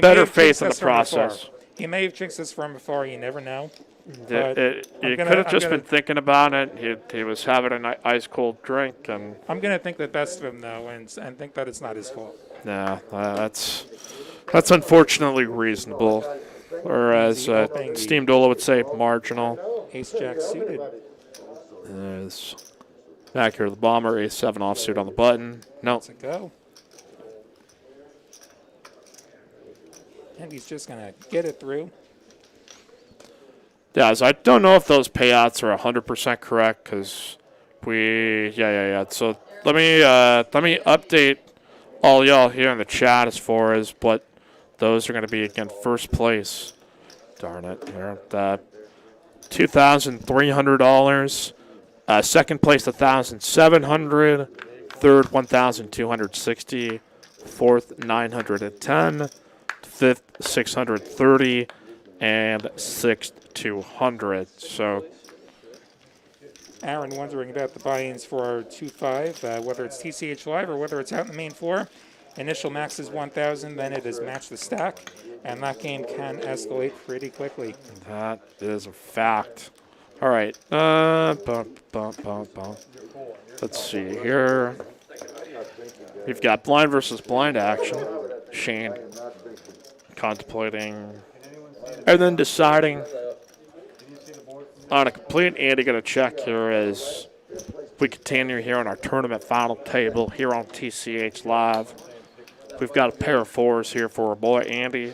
[SPEAKER 2] better faith in the process.
[SPEAKER 3] He may have jinxed us from afar. You never know.
[SPEAKER 2] He could have just been thinking about it. He was having an ice cold drink, and
[SPEAKER 3] I'm gonna think the best of him though, and think that it's not his fault.
[SPEAKER 2] Yeah, that's unfortunately reasonable, or as Steamdola would say, marginal.
[SPEAKER 3] Ace Jack suited.
[SPEAKER 2] Back here, the bomber, ace-7 offsuit on the button. Nope.
[SPEAKER 3] Let's go. And he's just going to get it through.
[SPEAKER 2] Yeah, so I don't know if those payouts are 100% correct because yeah. So let me update all y'all here in the chat as far as what those are going to be. Again, first place. Darn it. Here, $2,300. Second place, $1,700. Third, $1,260. Fourth, $910. Fifth, $630. And sixth, $200. So,
[SPEAKER 3] Aaron wondering about the buy-ins for 2-5, whether it's TCH Live or whether it's out in the main floor. Initial max is 1,000, then it is match the stack, and that game can escalate pretty quickly.
[SPEAKER 2] that is a fact. All right. Let's see here. We've got blind versus blind action. Shane contemplating and then deciding on a complete. Andy going to check here as we continue here on our tournament final table here on TCH Live. We've got a pair of fours here for our boy Andy.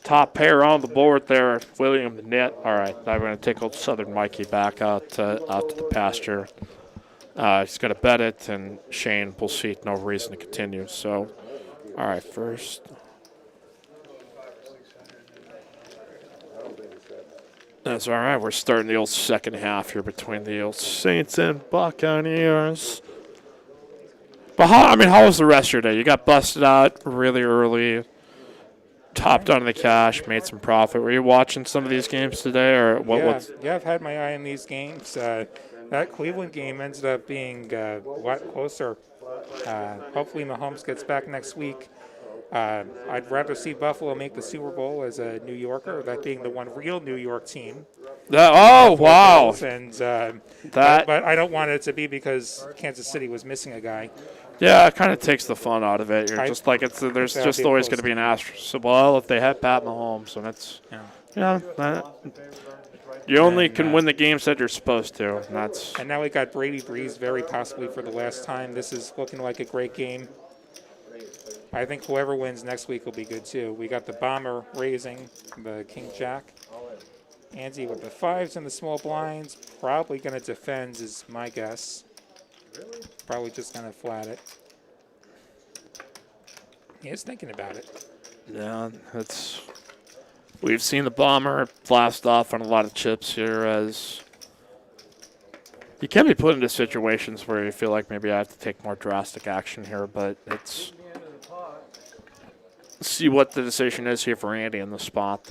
[SPEAKER 2] Top pair on the board there, William the Net. All right, now we're going to take old Southern Mikey back out to the pasture. He's going to bet it, and Shane will see no reason to continue. So, all right, first. That's all right. We're starting the old second half here between the old Saints and Buccaneers. But how was the rest of your day? You got busted out really early, topped on the cash, made some profit. Were you watching some of these games today, or what?
[SPEAKER 3] Yeah, I've had my eye on these games. That Cleveland game ended up being a lot closer. Hopefully Mahomes gets back next week. I'd rather see Buffalo make the Super Bowl as a New Yorker, that being the one real New York team.
[SPEAKER 2] Oh, wow.
[SPEAKER 3] And, but I don't want it to be because Kansas City was missing a guy.
[SPEAKER 2] Yeah, it kind of takes the fun out of it. You're just like there's just always going to be an asterisk. So, well, if they had Pat Mahomes, and it's you only can win the games that you're supposed to. And
[SPEAKER 3] now we got Brady Breeze very possibly for the last time. This is looking like a great game. I think whoever wins next week will be good too. We got the bomber raising the King Jack. Andy with the fives and the small blinds. Probably going to defend is my guess. Probably just going to flat it. He is thinking about it.
[SPEAKER 2] Yeah, we've seen the bomber blast off on a lot of chips here as you can be put into situations where you feel like maybe I have to take more drastic action here, but let's see what the decision is here for Andy in the spot.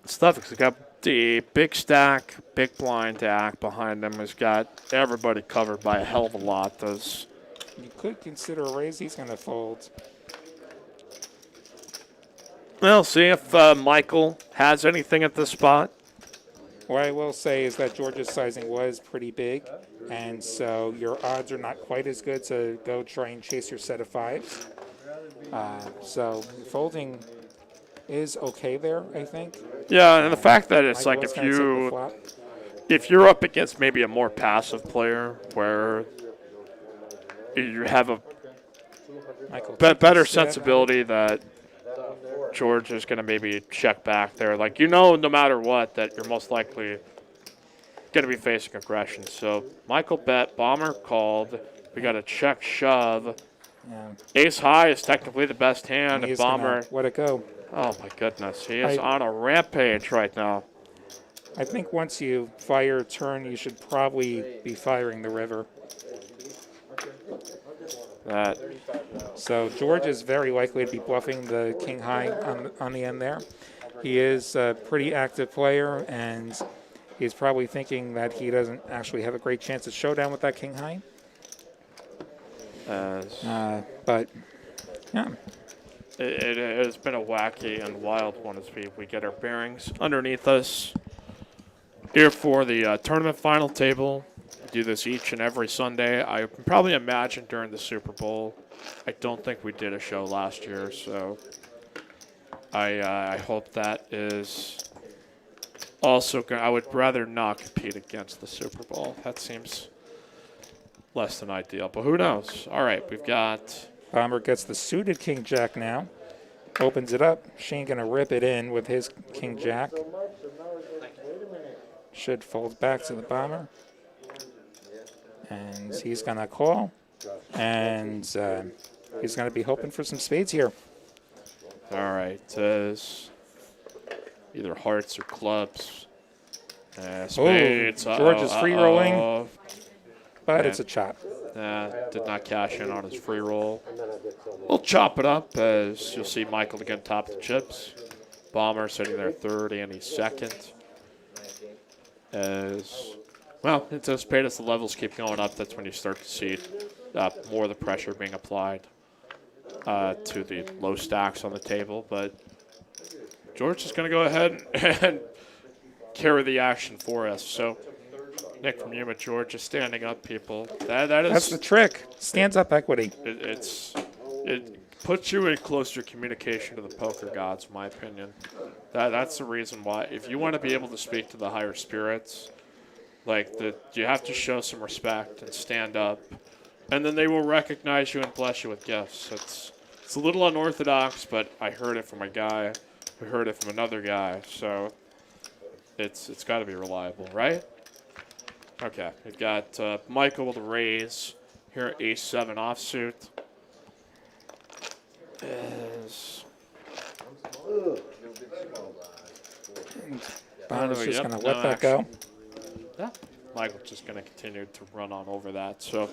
[SPEAKER 2] Stuff because we got the big stack, big blind stack behind him. Has got everybody covered by a hell of a lot.
[SPEAKER 3] You could consider a raise. He's going to fold.
[SPEAKER 2] Well, see if Michael has anything at this spot.
[SPEAKER 3] What I will say is that Georgia's sizing was pretty big, and so your odds are not quite as good to go try and chase your set of fives. So folding is okay there, I think.
[SPEAKER 2] Yeah, and the fact that it's
[SPEAKER 3] Michael
[SPEAKER 2] like if you're up against maybe a more passive player where you have a better sensibility that George is going to maybe check back there. Like, no matter what, that you're most likely going to be facing aggression. So Michael bet, bomber called. We got a check shove.
[SPEAKER 3] Yeah.
[SPEAKER 2] Ace high is technically the best hand.
[SPEAKER 3] And
[SPEAKER 2] Bomber.
[SPEAKER 3] Let it go.
[SPEAKER 2] Oh, my goodness. He is on a rampage right now.
[SPEAKER 3] I think once you fire turn, you should probably be firing the river. So George is very likely to be bluffing the king high on the end there. He is a pretty active player, and he's probably thinking that he doesn't actually have a great chance at showdown with that king high. But, yeah.
[SPEAKER 2] It has been a wacky and wild one as we get our bearings underneath us. Here for the tournament final table. We do this each and every Sunday. I can probably imagine during the Super Bowl. I don't think we did a show last year, so I hope that is also going. I would rather not compete against the Super Bowl. That seems less than ideal, but who knows? All right, we've got.
[SPEAKER 3] Bomber gets the suited king jack now. Opens it up. Shane gonna rip it in with his king jack. Should fold back to the bomber. And he's gonna call. And he's gonna be hoping for some spades here.
[SPEAKER 2] All right, either hearts or clubs. Spades.
[SPEAKER 3] George is free rolling. But
[SPEAKER 2] Yeah.
[SPEAKER 3] it's a chop.
[SPEAKER 2] Did not cash in on his free roll. We'll chop it up as you'll see Michael again top the chips. Bomber sitting there third and he's second. Anticipate as the levels keep going up, that's when you start to see more of the pressure being applied to the low stacks on the table. But George is going to go ahead and carry the action for us. So Nick from Yuma, Georgia, standing up, people.
[SPEAKER 3] That's the trick. Stands up equity.
[SPEAKER 2] It puts you in closer communication to the poker gods, in my opinion. That's the reason why. If you want to be able to speak to the higher spirits, you have to show some respect and stand up, and then they will recognize you and bless you with gifts. It's a little unorthodox, but I heard it from a guy who heard it from another guy, so it's got to be reliable, right? Okay, we've got Michael with a raise here at ace-7 offsuit.
[SPEAKER 3] Bomber's just
[SPEAKER 2] Yep,
[SPEAKER 3] going to
[SPEAKER 2] no
[SPEAKER 3] let that
[SPEAKER 2] action.
[SPEAKER 3] go.
[SPEAKER 2] Yeah, Michael's just going to continue to run on over that. So,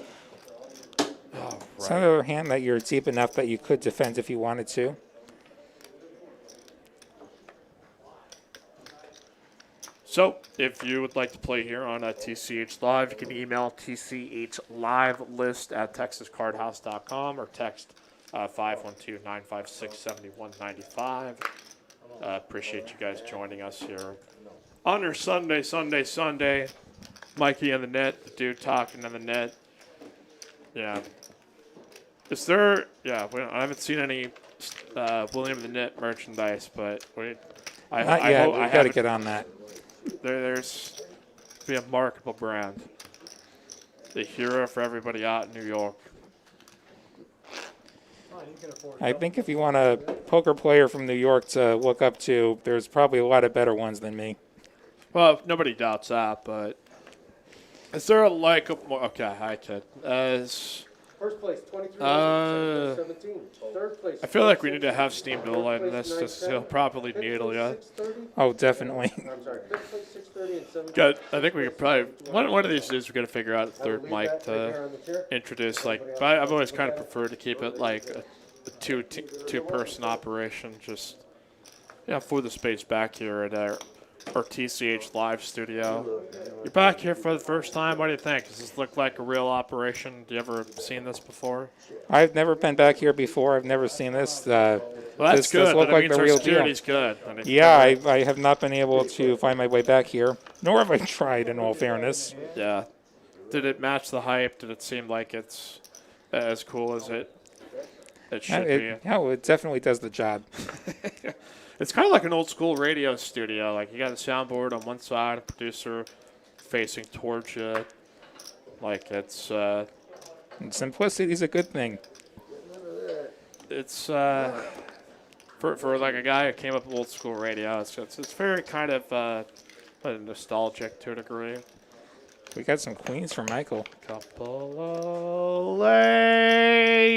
[SPEAKER 3] It's another hand that you're deep enough that you could defend if you wanted to.
[SPEAKER 2] So, if you would like to play here on TCH Live, you can email tchliveliст@texascardhouse.com or text 512-956-7195. Appreciate you guys joining us here on your Sunday. Mikey in the net, the dude talking in the net. Yeah. Is there? Yeah, I haven't seen any William the Net merchandise, but I
[SPEAKER 3] Not yet.
[SPEAKER 2] hope
[SPEAKER 3] We've got to get on that.
[SPEAKER 2] There's be a marketable brand. The hero for everybody out in New York.
[SPEAKER 3] I think if you want a poker player from New York to look up to, there's probably a lot of better ones than me.
[SPEAKER 2] Well, nobody doubts that, but is there a okay, hi kid.
[SPEAKER 5] First place, 23, 17. Third place.
[SPEAKER 2] I feel like we need to have Steam Bill in this to he'll properly needle you.
[SPEAKER 3] Oh, definitely.
[SPEAKER 5] I'm sorry, fifth place, 630 and 17.
[SPEAKER 2] Good. I think we could probably one of these days we're gonna figure out a third mic to introduce. But I've always kind of preferred to keep it like a two-person operation. Just for the space back here at our TCH Live studio. You're back here for the first time. What do you think? Does this look like a real operation? Do you ever seen this before?
[SPEAKER 3] I've never been back here before. I've never seen this.
[SPEAKER 2] Well, that's
[SPEAKER 3] this
[SPEAKER 2] good.
[SPEAKER 3] does look
[SPEAKER 2] That
[SPEAKER 3] like
[SPEAKER 2] means
[SPEAKER 3] the
[SPEAKER 2] our
[SPEAKER 3] real deal.
[SPEAKER 2] security's good.
[SPEAKER 3] Yeah, I have not been able to find my way back here, nor have I tried, in all fairness.
[SPEAKER 2] Yeah. Did it match the hype? Did it seem like it's as cool as it should be?
[SPEAKER 3] Yeah, it definitely does the job.
[SPEAKER 2] It's kind of like an old school radio studio. Like you got a soundboard on one side, a producer facing towards you. Like it's
[SPEAKER 3] And simplicity is a good thing.
[SPEAKER 2] for like a guy who came up with old school radio. It's very kind of nostalgic to a degree.
[SPEAKER 3] We got some queens for Michael.
[SPEAKER 2] Couple of ladies.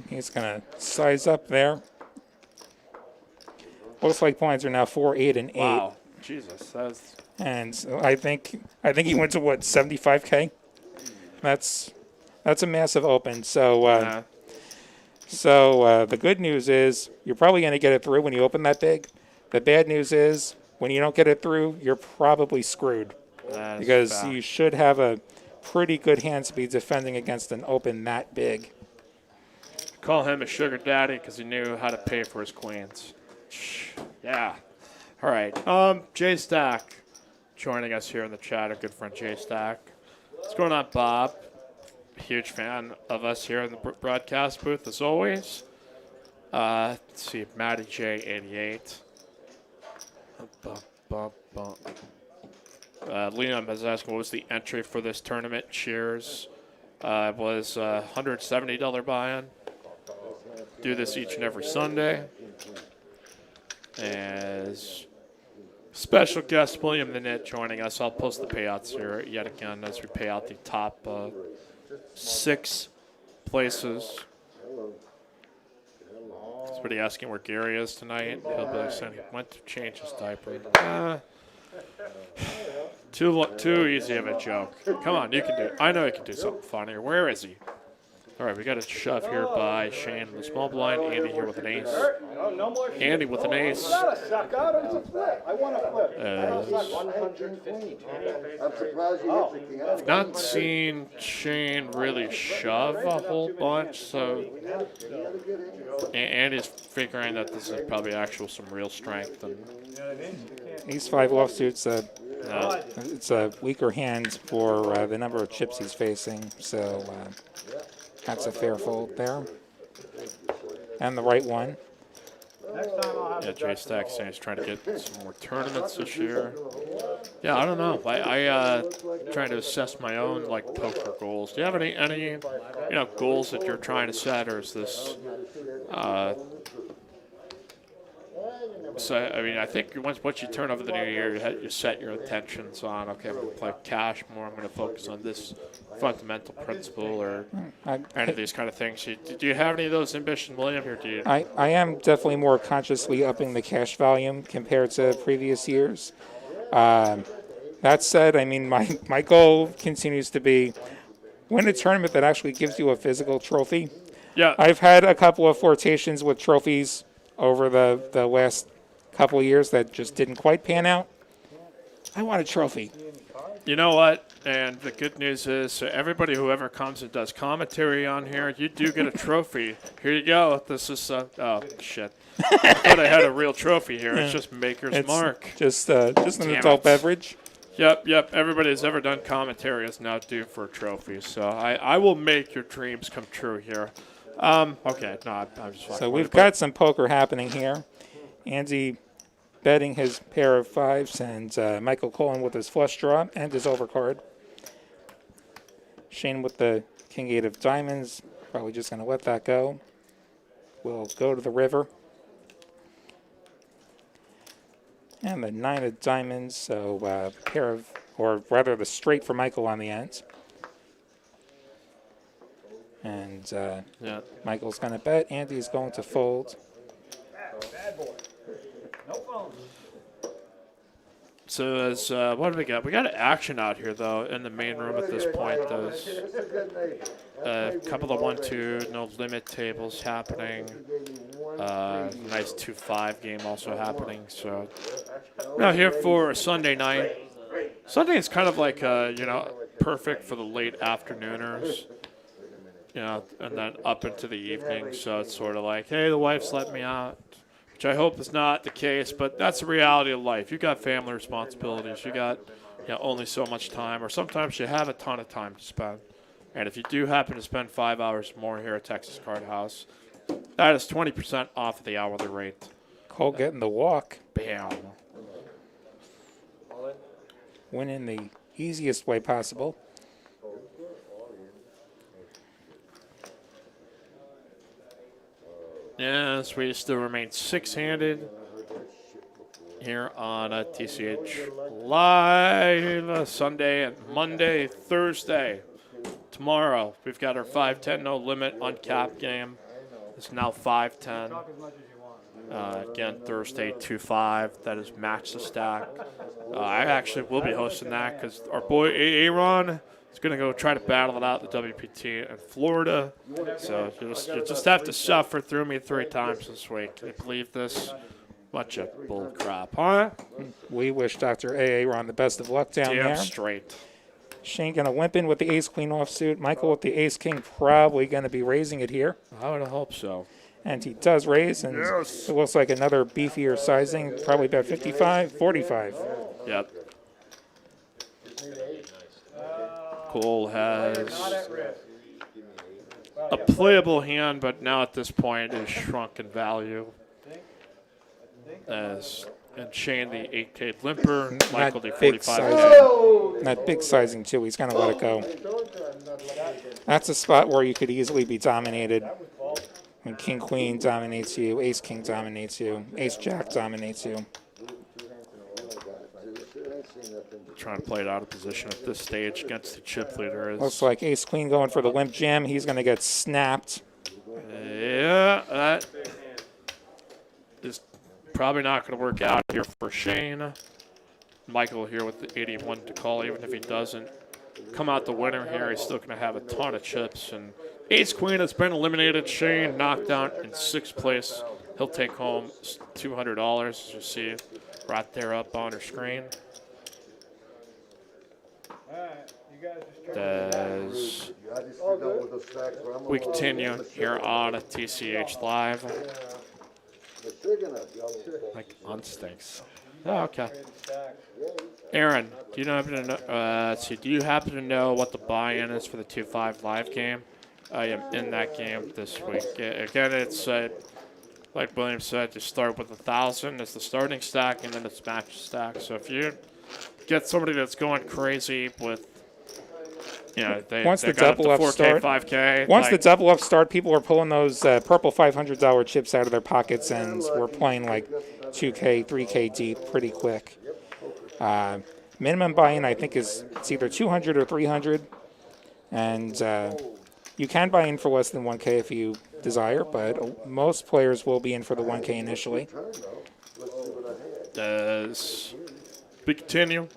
[SPEAKER 3] He's going to size up there. Looks like blinds are now 4, 8, and 8.
[SPEAKER 2] Wow, Jesus, that's
[SPEAKER 3] And so I think he went to what, 75K? That's a massive open. So the good news is you're probably going to get it through when you open that big. The bad news is when you don't get it through, you're probably screwed because you should have a pretty good hand to be defending against an open that big.
[SPEAKER 2] Call him a sugar daddy because he knew how to pay for his queens. Yeah. All right. Jay Stack joining us here in the chat. Our good friend Jay Stack. What's going on, Bob? Huge fan of us here in the broadcast booth as always. Let's see, Matty J 88. Liam is asking, what was the entry for this tournament? Cheers. It was $170 buy-in. Do this each and every Sunday. As special guest William the Knit joining us. I'll post the payouts here yet again as we pay out the top 6 places. Somebody asking where Gary is tonight. He'll be saying he went to change his diaper. Too easy of a joke. Come on, you can do it. I know you can do something funnier. Where is he? All right, we got a shove here by Shane in the small blind. Andy here with an ace. Andy with an ace.
[SPEAKER 4] I want to flip.
[SPEAKER 6] 152.
[SPEAKER 4] I'm surprised you hit the king.
[SPEAKER 2] I've not seen Shane really shove a whole bunch, so Andy's figuring that this is probably some real strength. And
[SPEAKER 3] Ace 5 offsuit's it's a weaker hand for the number of chips he's facing, so that's a fair fold there. And the right one.
[SPEAKER 2] yeah, Jay Stack saying he's trying to get some more tournaments this year. Yeah, I don't know. I trying to assess my own poker goals. Do you have any goals that you're trying to set, or is this? So I mean, I think once you turn over the new year, you set your intentions on. Okay, I'm going to play cash more. I'm going to focus on this fundamental principle, or any of these kind of things. Do you have any of those ambitions, William? Or do you?
[SPEAKER 3] I am definitely more consciously upping the cash volume compared to previous years. That said, I mean, my goal continues to be win a tournament that actually gives you a physical trophy.
[SPEAKER 2] Yeah.
[SPEAKER 3] I've had a couple of flirtations with trophies over the last couple of years that just didn't quite pan out. I want a trophy.
[SPEAKER 2] You know what? And the good news is, so everybody who ever comes and does commentary on here, you do get a trophy. Here you go. This is oh shit. I thought I had a real trophy here. It's just Maker's Mark.
[SPEAKER 3] Just an adult beverage.
[SPEAKER 2] Yep. Everybody who's ever done commentary is now due for a trophy. So I will make your dreams come true here. Okay, no, I'm just.
[SPEAKER 3] So we've got some poker happening here. Andy betting his pair of 5s, and Michael Cullen with his flush draw and his overcard. Shane with the king-8 of diamonds, probably just going to let that go. We'll go to the river. And the 9 of diamonds, so pair of, or rather the straight for Michael on the end. And Michael's going to bet. Andy's going to fold.
[SPEAKER 2] So as what do we got? We got action out here though in the main room at this point. There's a couple of 1-2 no limit tables happening. Nice 2-5 game also happening. So now here for a Sunday night. Sunday is kind of like perfect for the late afternooners. And then up into the evening. So it's sort of like, hey, the wife's let me out. Which I hope is not the case, but that's the reality of life. You got family responsibilities. You got only so much time, or sometimes you have a ton of time to spend. And if you do happen to spend 5 hours more here at Texas Card House, that is 20% off of the hourly rate.
[SPEAKER 3] Cole getting the walk.
[SPEAKER 2] Bam.
[SPEAKER 3] Win in the easiest way possible.
[SPEAKER 2] Yes, we still remain 6-handed here on TCH Live Sunday and Monday, Thursday. Tomorrow, we've got our 5-10 no limit uncapped game. It's now 5-10. Again, Thursday, 2-5. That is Match the Stack. I actually will be hosting that because our boy Aaron is going to go try to battle it out at the WPT in Florida. So you just have to suffer through me 3 times this week. Can you believe this? Bunch of bull crap, huh?
[SPEAKER 3] We wish Dr. Aaron the best of luck down there.
[SPEAKER 2] Damn straight.
[SPEAKER 3] Shane going to limp in with the ace-queen offsuit. Michael with the ace-king probably going to be raising it here.
[SPEAKER 2] I would hope so.
[SPEAKER 3] And he does raise, and it looks like another beefier sizing, probably about 55, 45.
[SPEAKER 2] Yep. Cole has a playable hand, but now at this point is shrunk in value. As and Shane the 8K limper, Michael the
[SPEAKER 3] Not big
[SPEAKER 2] 45K.
[SPEAKER 3] Not big sizing too. He's gonna let it go. That's a spot where you could easily be dominated. When King Queen dominates you, Ace King dominates you, Ace Jack dominates you.
[SPEAKER 2] Trying to play it out of position at this stage against the chip leader.
[SPEAKER 3] Looks like Ace Queen going for the limp jam. He's gonna get snapped.
[SPEAKER 2] Yeah, that is probably not going to work out here for Shane. Michael here with the 81 to call. Even if he doesn't come out the winner here, he's still going to have a ton of chips. And Ace Queen has been eliminated. Shane knocked out in 6th place. He'll take home $200, as you see right there up on your screen. As we continue here on TCH Live. Like on stakes. Oh, okay. Aaron, do you happen to know? Let's see. Do you happen to know what the buy-in is for the 2-5 live game? I am in that game this week. Again, it's like William said, you start with 1,000 as the starting stack, and then it's match stack. So if you get somebody that's going crazy with, you know,
[SPEAKER 3] Once
[SPEAKER 2] they
[SPEAKER 3] the
[SPEAKER 2] got up to
[SPEAKER 3] double up
[SPEAKER 2] 4K,
[SPEAKER 3] start,
[SPEAKER 2] 5K.
[SPEAKER 3] Once
[SPEAKER 2] like,
[SPEAKER 3] the double up start, people are pulling those purple $500 chips out of their pockets, and we're playing like 2K, 3K deep pretty quick. Minimum buy-in, I think, is it's either 200 or 300, and you can buy in for less than 1K if you desire, but most players will be in for the 1K initially.
[SPEAKER 2] As we continue, you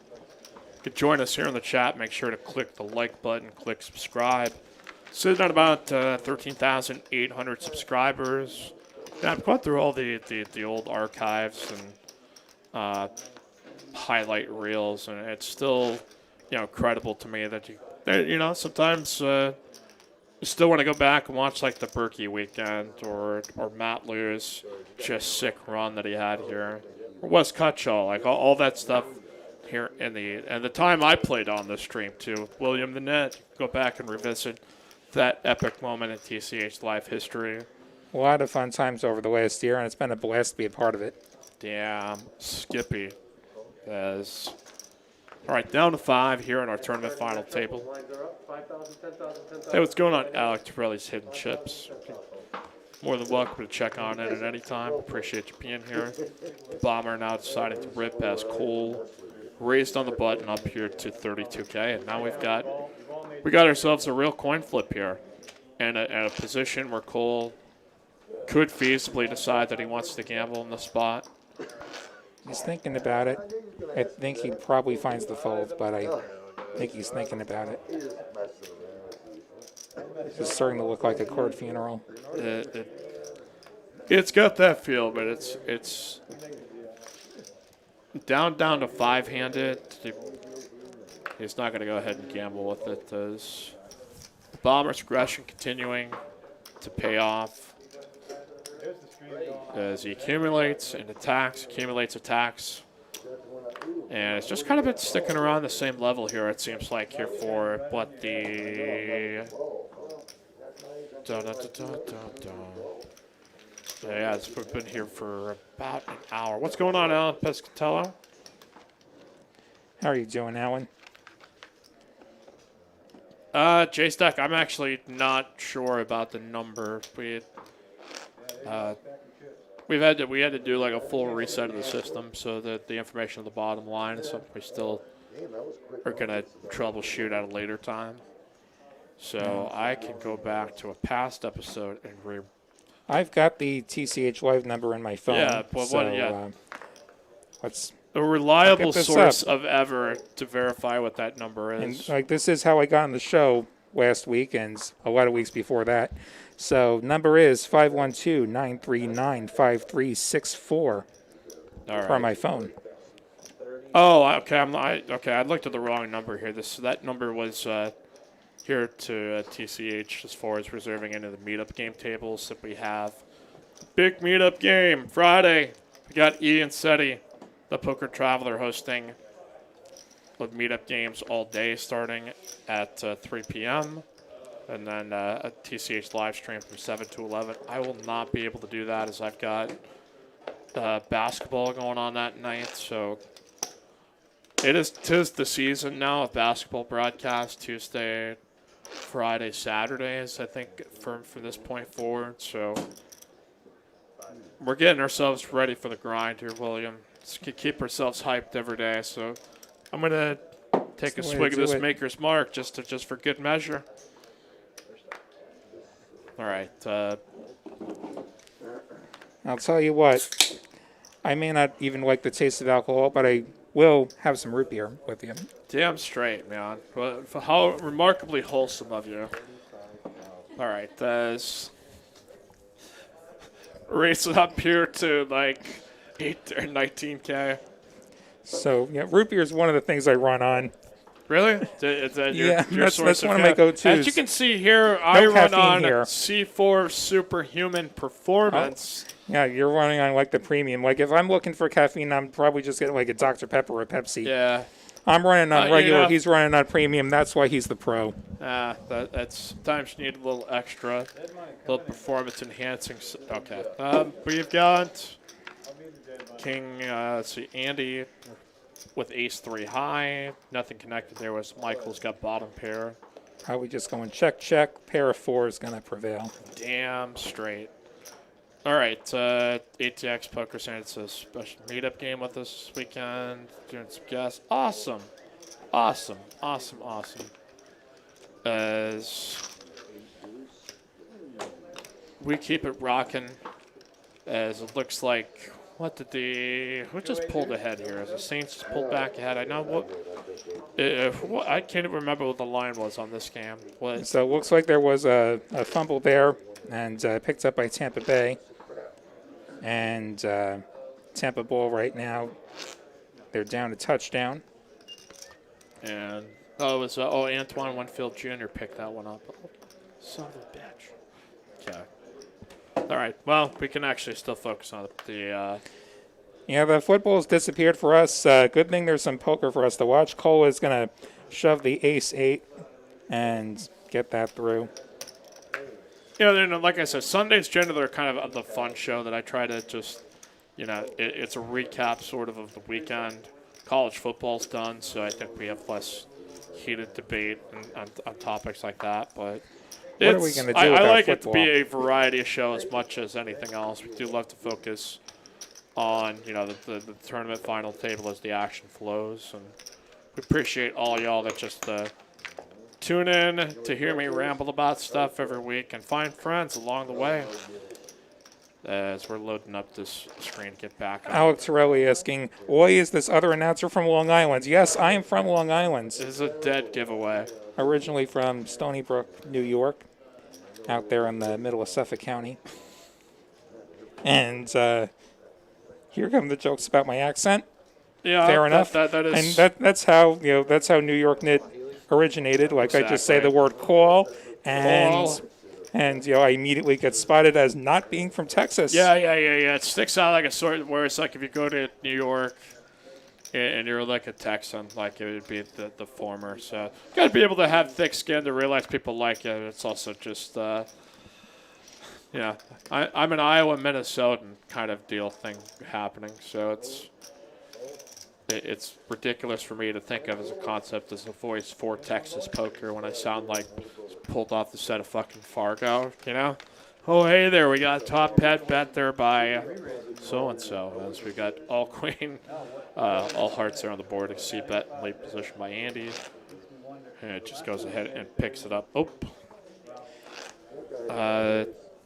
[SPEAKER 2] can join us here in the chat. Make sure to click the like button, click subscribe. Sitting at about 13,800 subscribers. Yeah, I've gone through all the old archives and highlight reels, and it's still, you know, credible to me that you know, sometimes you still want to go back and watch like the Berkey weekend or Matt Lew's just sick run that he had here, or Wes Cutshall, like all that stuff here in the time I played on the stream too. William the Net, go back and revisit that epic moment in TCH live history.
[SPEAKER 3] A lot of fun times over the last year, and it's been a blast to be a part of it.
[SPEAKER 2] Damn, Skippy. As all right, down to 5 here on our tournament final table. Hey, what's going on, Alec Torelli's Hidden Chips? More than welcome to check on it at any time. Appreciate you being here. Bomber now deciding to rip as Cole raised on the button up here to 32K, and now we got ourselves a real coin flip here, and a position where Cole could feasibly decide that he wants to gamble in the spot.
[SPEAKER 3] He's thinking about it. I think he probably finds the fold, but I think he's thinking about it. It's starting to look like a court funeral.
[SPEAKER 2] It's got that feel, but it's down to 5-handed. He's not going to go ahead and gamble with it. As Bomber's aggression continuing to pay off. As he accumulates and attacks, and it's just kind of been sticking around the same level here, it seems like, here for what the... Yeah, it's been here for about an hour. What's going on, Alan Pescatello?
[SPEAKER 3] How are you doing, Alan?
[SPEAKER 2] J-Stack, I'm actually not sure about the number. We had to do like a full reset of the system so that the information on the bottom line is something we still are going to troubleshoot at a later time. So I can go back to a past episode and
[SPEAKER 3] I've got the TCH Live number in my phone.
[SPEAKER 2] Yeah, but
[SPEAKER 3] so,
[SPEAKER 2] let's a reliable source of ever to verify what that number is.
[SPEAKER 3] And like this is how I got on the show last week and a lot of weeks before that. So number is 512-939-5364 for my phone.
[SPEAKER 2] Oh, okay. I looked at the wrong number here. That number was here to TCH as far as reserving into the meetup game tables that we have. Big meetup game Friday. We got Ian Setti, the Poker Traveler, hosting the meetup games all day starting at 3 p.m. and then a TCH live stream from 7 to 11. I will not be able to do that as I've got basketball going on that night. So tis the season now of basketball broadcast, Tuesday, Friday, Saturdays, I think, from this point forward. So we're getting ourselves ready for the grind here, William. Let's keep ourselves hyped every day. So I'm going to take a swig of this Maker's Mark just for good measure. All right.
[SPEAKER 3] I'll tell you what, I may not even like the taste of alcohol, but I will have some root beer with you.
[SPEAKER 2] Damn straight, man. Well, how remarkably wholesome of you. All right. Race it up here to like 8 or 19K.
[SPEAKER 3] So, yeah, root beer is one of the things I run on.
[SPEAKER 2] Really? Is that your
[SPEAKER 3] that's
[SPEAKER 2] source
[SPEAKER 3] one of my go-tos.
[SPEAKER 2] As you can see here, I run
[SPEAKER 3] caffeine
[SPEAKER 2] on
[SPEAKER 3] here.
[SPEAKER 2] C4 Superhuman Performance.
[SPEAKER 3] Yeah, you're running on like the premium. Like if I'm looking for caffeine, I'm probably just getting like a Dr. Pepper or a Pepsi.
[SPEAKER 2] Yeah.
[SPEAKER 3] I'm running on regular.
[SPEAKER 2] You know,
[SPEAKER 3] he's running on premium. That's why he's the pro.
[SPEAKER 2] That's sometimes you need a little extra, little performance enhancing. Okay. We've got King. Let's see, Andy with ace 3 high. Nothing connected there. Was Michael's got bottom pair.
[SPEAKER 3] Probably just going check, check. Pair of 4 is going to prevail.
[SPEAKER 2] Damn straight. All right, ATX Poker saying it's a special meetup game with us this weekend. Doing some guests. Awesome. As we keep it rocking, as it looks like, who just pulled ahead here? As the Saints just pulled back ahead. I know I can't remember what the line was on this game.
[SPEAKER 3] So it looks like there was a fumble there and picked up by Tampa Bay. And Tampa Bull right now, they're down a touchdown.
[SPEAKER 2] And it was Antoine Winfield Jr. picked that one up. Son of a bitch. Okay. All right. Well, we can actually still focus on the.
[SPEAKER 3] Yeah, the football's disappeared for us. Good thing there's some poker for us to watch. Cole is going to shove the ace 8 and get that through.
[SPEAKER 2] Like I said, Sundays generally are kind of the fun show that I try to just, it's a recap sort of the weekend. College football's done, so I think we have less heated debate on topics like that. But
[SPEAKER 3] what are we going to do
[SPEAKER 2] I
[SPEAKER 3] without
[SPEAKER 2] like
[SPEAKER 3] football?
[SPEAKER 2] it to be a variety show as much as anything else. We do love to focus on, the tournament final table as the action flows. And we appreciate all y'all that just tune in to hear me ramble about stuff every week and find friends along the way as we're loading up this screen to get back on.
[SPEAKER 3] Alex Torelli asking, why is this other announcer from Long Island? Yes, I am from Long Island.
[SPEAKER 2] This is a dead giveaway.
[SPEAKER 3] Originally from Stony Brook, New York, out there in the middle of Suffolk County. And here come the jokes about my accent.
[SPEAKER 2] Yeah,
[SPEAKER 3] fair enough.
[SPEAKER 2] That is,
[SPEAKER 3] and that's how New York Knit originated. Like
[SPEAKER 2] exactly.
[SPEAKER 3] I just say the word call, and I immediately get spotted as not being from Texas.
[SPEAKER 2] Yeah. It sticks out like a sword. Where it's like if you go to New York and you're like a Texan, like it would be the former. So you got to be able to have thick skin to realize people like you. It's also just I'm an Iowa Minnesotan kind of deal thing happening. So it's ridiculous for me to think of as a concept as a voice for Texas poker when I sound like pulled off the set of fucking Fargo, Oh, hey there, we got a top pet bet there by so-and-so. As we got all queen, all hearts there on the board. A C bet in late position by Andy. And it just goes ahead and picks it up.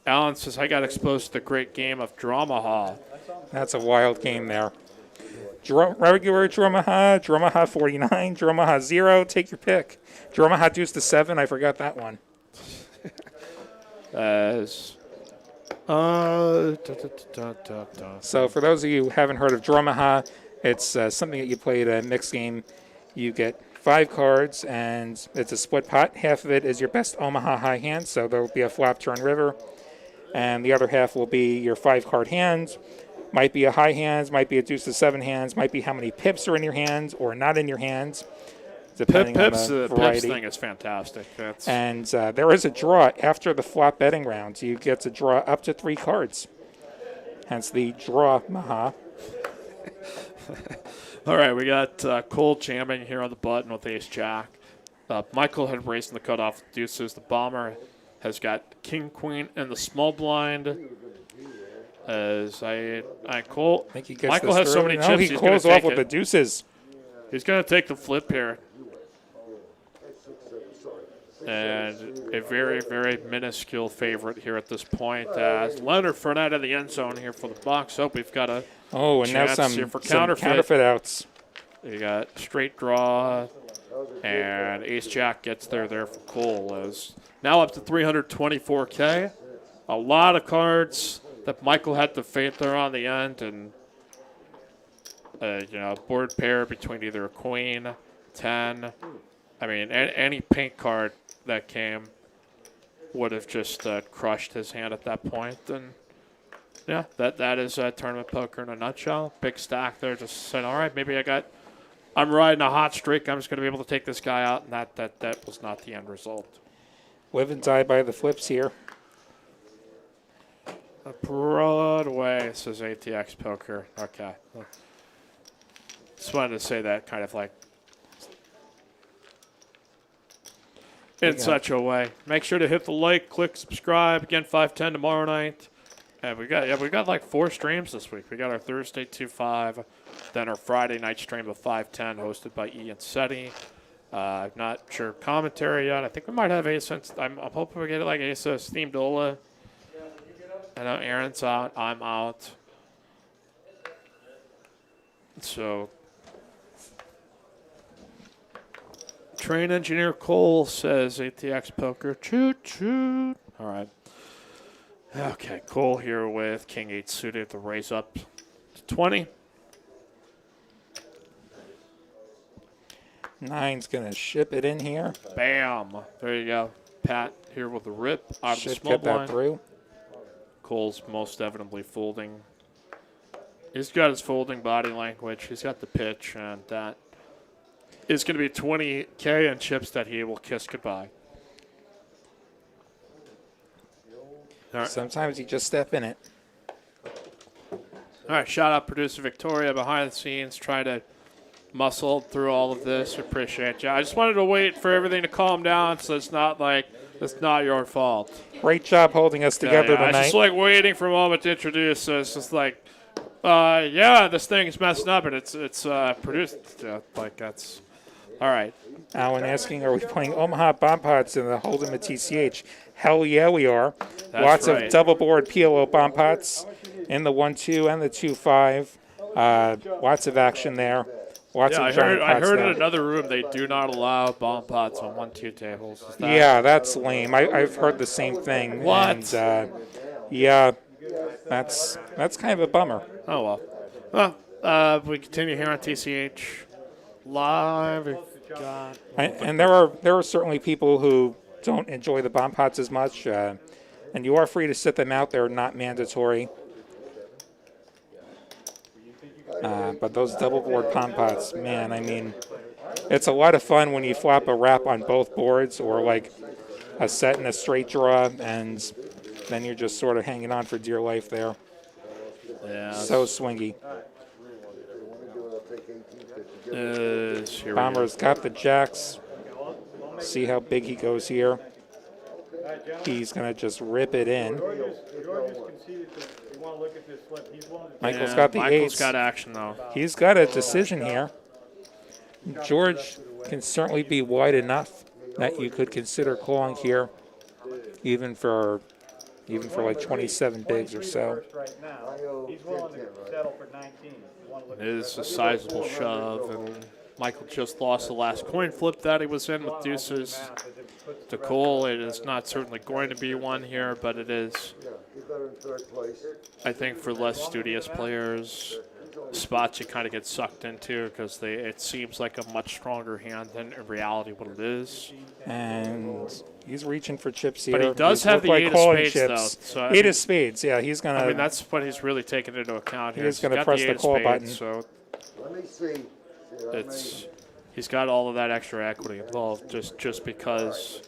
[SPEAKER 2] Alan says, I got exposed to the great game of Dramaha.
[SPEAKER 3] That's a wild game there. Regular Dramaha 49, Dramaha 0, take your pick. Dramaha deuce to 7, I forgot that one. So for those of you who haven't heard of Dramaha, it's something that you play at a mixed game. You get 5 cards, and it's a split pot. Half of it is your best Omaha high hand, so there will be a flop, turn, river. And the other half will be your 5-card hands. Might be a high hands, might be a deuce to 7 hands, might be how many pips are in your hands or not in your hands. depending on
[SPEAKER 2] Pips,
[SPEAKER 3] the
[SPEAKER 2] Pips
[SPEAKER 3] variety.
[SPEAKER 2] thing is fantastic. That's,
[SPEAKER 3] And there is a draw after the flop betting round. You get to draw up to 3 cards. Hence the draw maha.
[SPEAKER 2] all right, we got Cole jamming here on the button with ace jack. Michael had raised in the cutoff with deuces. The bomber has got king queen in the small blind. As Cole,
[SPEAKER 3] I think he gets
[SPEAKER 2] Michael
[SPEAKER 3] this
[SPEAKER 2] has so
[SPEAKER 3] through.
[SPEAKER 2] many
[SPEAKER 3] No,
[SPEAKER 2] chips.
[SPEAKER 3] he
[SPEAKER 2] He's gonna
[SPEAKER 3] calls off
[SPEAKER 2] take
[SPEAKER 3] with
[SPEAKER 2] it.
[SPEAKER 3] the deuces.
[SPEAKER 2] He's going to take the flip here. And a very, very minuscule favorite here at this point. As Leonard Fournette in the end zone here for the box. Oh, we've got a
[SPEAKER 3] Oh, and now
[SPEAKER 2] chance
[SPEAKER 3] some,
[SPEAKER 2] here for
[SPEAKER 3] some
[SPEAKER 2] counterfeit.
[SPEAKER 3] counterfeit outs.
[SPEAKER 2] You got straight draw, and ace jack gets there for Cole. Is now up to 324K. A lot of cards that Michael had to fade there on the end, and board pair between either a queen, 10. I mean, any pink card that came would have just crushed his hand at that point. And yeah, that is tournament poker in a nutshell. Big stack there, just saying, all right, maybe I'm riding a hot streak. I'm just going to be able to take this guy out, and that was not the end result.
[SPEAKER 3] Live and die by the flips here.
[SPEAKER 2] Broadway, says ATX Poker. Okay. Just wanted to say that kind of like in such a way. Make sure to hit the like, click subscribe. Again, 5:10 tomorrow night. And we got like 4 streams this week. We got our Thursday 2-5, then our Friday night stream of 5:10 hosted by Ian Setti. I'm not sure commentary yet. I think we might have Asa. I'm hoping we get like Asa, Steam Dola. I know Aaron's out. I'm out. So, Train Engineer Cole says ATX Poker. Choot, choot. All right. Okay, Cole here with King 8 suited to raise up to 20.
[SPEAKER 3] 9's going to ship it in here.
[SPEAKER 2] Bam. There you go. Pat here with the rip out of the
[SPEAKER 3] Should
[SPEAKER 2] small
[SPEAKER 3] get that
[SPEAKER 2] blind.
[SPEAKER 3] through.
[SPEAKER 2] Cole's most evidently folding. He's got his folding body language. He's got the pitch, and that is going to be 20K in chips that he will kiss goodbye. All right.
[SPEAKER 3] Sometimes you just step in it.
[SPEAKER 2] All right, shout out producer Victoria behind the scenes, trying to muscle through all of this. Appreciate you. I just wanted to wait for everything to calm down, so it's not like it's not your fault.
[SPEAKER 3] Great job holding us together
[SPEAKER 2] I was
[SPEAKER 3] tonight.
[SPEAKER 2] just like waiting for a moment to introduce. So it's just like, this thing is messing up, and it's produced like that's all right.
[SPEAKER 3] Alan asking, are we playing Omaha Bomb Pots in the Hold'em at TCH? Hell yeah, we are.
[SPEAKER 2] That's
[SPEAKER 3] Lots
[SPEAKER 2] right.
[SPEAKER 3] of double board PLO Bomb Pots in the 1-2 and the 2-5. Lots of action there. Lots
[SPEAKER 2] Yeah,
[SPEAKER 3] of giant
[SPEAKER 2] I
[SPEAKER 3] pots
[SPEAKER 2] heard
[SPEAKER 3] there.
[SPEAKER 2] in another room they do not allow bomb pots on 1-2 tables. Is that
[SPEAKER 3] Yeah, that's lame. I've heard the same thing.
[SPEAKER 2] What?
[SPEAKER 3] And, yeah, that's kind of a bummer.
[SPEAKER 2] Oh well. We continue here on TCH live. God.
[SPEAKER 3] And there are certainly people who don't enjoy the bomb pots as much, and you are free to sit them out. They're not mandatory. But those double board bomb pots, man, I mean, it's a lot of fun when you flop a wrap on both boards or like a set and a straight draw, and then you're just sort of hanging on for dear life there.
[SPEAKER 2] Yeah.
[SPEAKER 3] So swingy.
[SPEAKER 2] Here we go.
[SPEAKER 3] Bomber's got the jacks. See how big he goes here. He's going to just rip it in. Michael's got the
[SPEAKER 2] Michael's
[SPEAKER 3] eights.
[SPEAKER 2] got action though.
[SPEAKER 3] He's got a decision here. George can certainly be wide enough that you could consider calling here, even for like 27 bigs or so.
[SPEAKER 1] He's willing to settle for 19.
[SPEAKER 2] It is a sizable shove, and Michael just lost the last coin flip that he was in with deuces to Cole. It is not certainly going to be one here, but it is, I think, for less studious players, spots you kind of get sucked into because it seems like a much stronger hand than in reality what it is.
[SPEAKER 3] And he's reaching for chips here.
[SPEAKER 2] But he does
[SPEAKER 3] These
[SPEAKER 2] have
[SPEAKER 3] look
[SPEAKER 2] the eight of
[SPEAKER 3] calling
[SPEAKER 2] spades, though.
[SPEAKER 3] chips.
[SPEAKER 2] So, I
[SPEAKER 3] Eight
[SPEAKER 2] mean-
[SPEAKER 3] of spades, yeah. He's going to.
[SPEAKER 2] I mean, that's what he's really taking into account here.
[SPEAKER 3] He's gonna
[SPEAKER 2] got
[SPEAKER 3] press
[SPEAKER 2] eight
[SPEAKER 3] the
[SPEAKER 2] of
[SPEAKER 3] call
[SPEAKER 2] spades,
[SPEAKER 3] button.
[SPEAKER 2] So
[SPEAKER 4] Let me see.
[SPEAKER 2] it's he's got all of that extra equity involved just because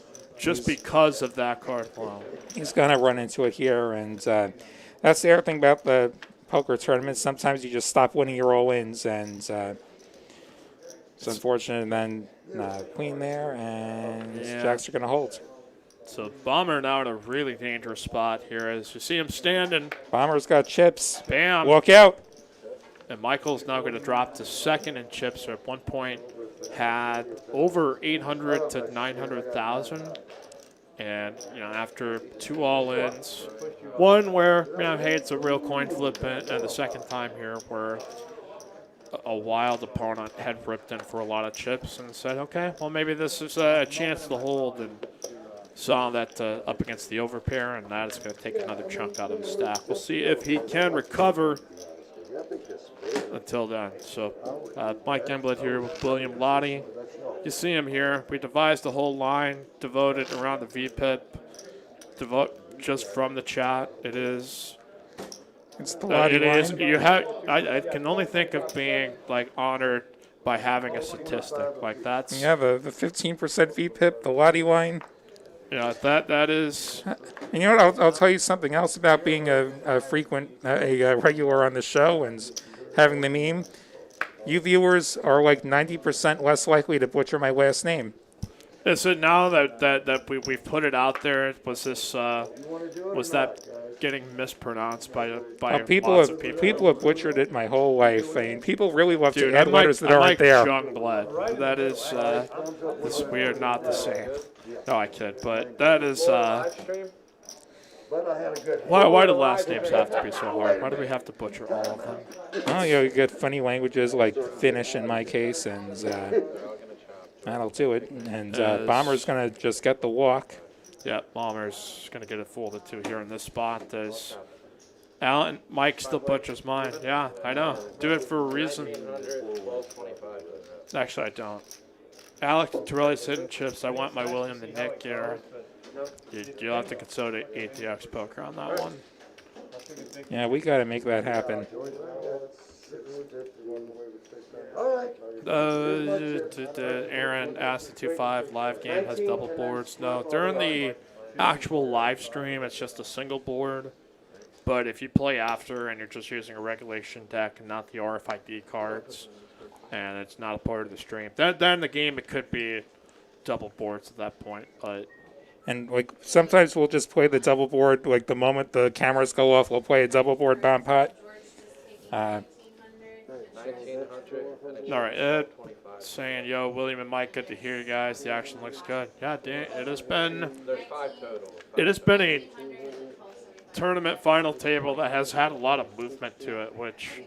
[SPEAKER 2] of that card alone.
[SPEAKER 3] He's going to run into it here, and that's the other thing about the poker tournament. Sometimes you just stop winning your all-ins, and it's unfortunate. And then queen there, and jacks are going to hold.
[SPEAKER 2] So Bomber now in a really dangerous spot here as you see him standing.
[SPEAKER 3] Bomber's got chips.
[SPEAKER 2] Bam.
[SPEAKER 3] Walk out.
[SPEAKER 2] And Michael's now going to drop to second in chips. So at one point had over 800 to 900,000. And, after 2 all-ins, one where, hey, it's a real coin flip, and the second time here where a wild opponent had ripped in for a lot of chips and said, okay, well, maybe this is a chance to hold, and saw that up against the overpair, and that is going to take another chunk out of his stack. We'll see if he can recover until then. So Mike Emblett here with William Lottie. You see him here. We devised a whole line devoted around the VPIP. Devote just from the chat. It is.
[SPEAKER 3] It's the Lottie
[SPEAKER 2] it
[SPEAKER 3] line.
[SPEAKER 2] is. You have. I can only think of being honored by having a statistic like that.
[SPEAKER 3] You have a 15% VPIP, the Lottie line.
[SPEAKER 2] That is.
[SPEAKER 3] And you know what? I'll tell you something else about being a frequent, a regular on the show and having the meme. You viewers are 90% less likely to butcher my last name.
[SPEAKER 2] Is it now that we've put it out there? Was that getting mispronounced by
[SPEAKER 3] People
[SPEAKER 2] lots
[SPEAKER 3] have
[SPEAKER 2] of people?
[SPEAKER 3] people have butchered it my whole life. I mean, people really love
[SPEAKER 2] Dude,
[SPEAKER 3] to add letters that aren't there.
[SPEAKER 2] Young blood. That is. We are not the same. No, I kid. But that is. Why do last names have to be so hard? Why do we have to butcher all of them?
[SPEAKER 3] Oh, you get funny languages like Finnish in my case, and that'll do it. And Bomber's going to just get the walk.
[SPEAKER 2] Yeah, Bomber's going to get it folded too here in this spot. As Mike still butchers mine. Yeah, I know. Do it for a reason. Actually, I don't. Alec Torelli's hitting chips. I want my William the Nick here. You'll have to consolidate ATX poker on that one.
[SPEAKER 3] Yeah, we got to make that happen.
[SPEAKER 2] Aaron asked the 2-5 live game has double boards. No, during the actual live stream, it's just a single board. But if you play after and you're just using a regulation deck and not the RFID cards, and it's not a part of the stream, then the game, it could be double boards at that point. But
[SPEAKER 3] And sometimes we'll just play the double board. The moment the cameras go off, we'll play a double board bomb pot.
[SPEAKER 2] All right, Ed saying, yo, William and Mike, good to hear you guys. The action looks good. Yeah, Dan, it has been a tournament final table that has had a lot of movement to it, which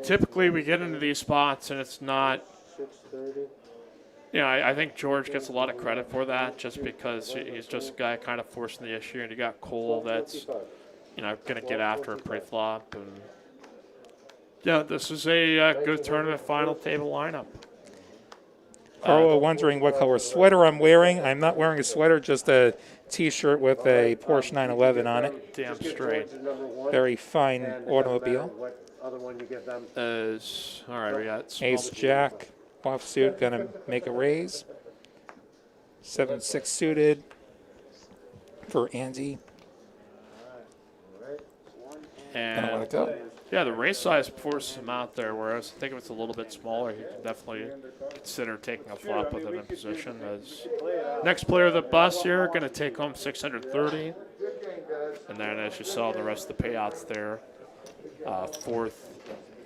[SPEAKER 2] typically we get into these spots and it's not. I think George gets a lot of credit for that just because he's just a guy kind of forcing the issue, and you got Cole that's, going to get after a pre-flop. And yeah, this is a good tournament final table lineup.
[SPEAKER 3] Carlo wondering what color sweater I'm wearing. I'm not wearing a sweater, just a T-shirt with a Porsche 911 on it.
[SPEAKER 2] Damn straight.
[SPEAKER 3] Very fine automobile.
[SPEAKER 2] All right, we got
[SPEAKER 3] Ace Jack. Offsuit, gonna make a raise. 7-6 suited for Andy. Gonna let it go.
[SPEAKER 2] Yeah, the raise size forces him out there, whereas I think if it's a little bit smaller, he can definitely consider taking a flop with him in position. As next player of the bus here, going to take home 630. And then as you saw the rest of the payouts there, fourth,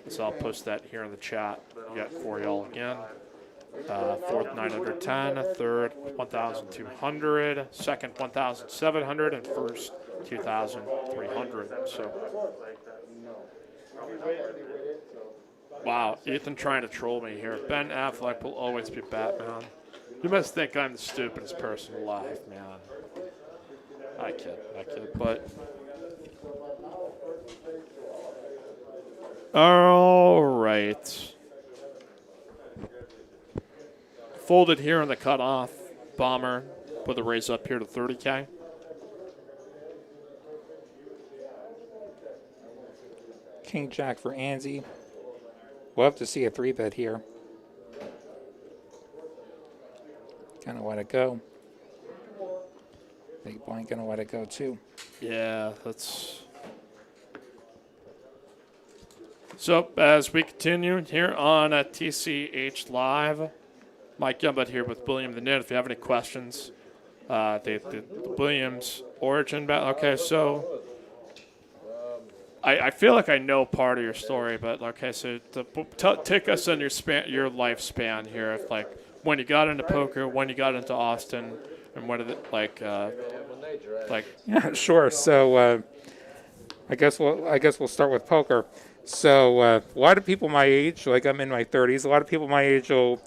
[SPEAKER 2] so I'll post that here in the chat. You got for y'all again. Fourth, 910, third, 1,200, second, 1,700, and first, 2,300. So, wow, Ethan trying to troll me here. Ben Affleck will always be Batman. You must think I'm the stupidest person alive, man. I kid, but. All right. Folded here in the cutoff. Bomber with a raise up here to 30K.
[SPEAKER 3] King Jack for Anzi. Love to see a 3-bet here. Gonna let it go. Big blind gonna let it go too.
[SPEAKER 2] Yeah, that's. So as we continue here on TCH Live, Mike Gumbut here with William the Nit. If you have any questions, the Williams origin battle. Okay, so I feel like I know part of your story, but okay, so take us on your lifespan here. If, like, when you got into poker, when you got into Austin, and what did it like?
[SPEAKER 3] Yeah, sure. So I guess we'll start with poker. So a lot of people my age, like I'm in my 30s, a lot of people my age will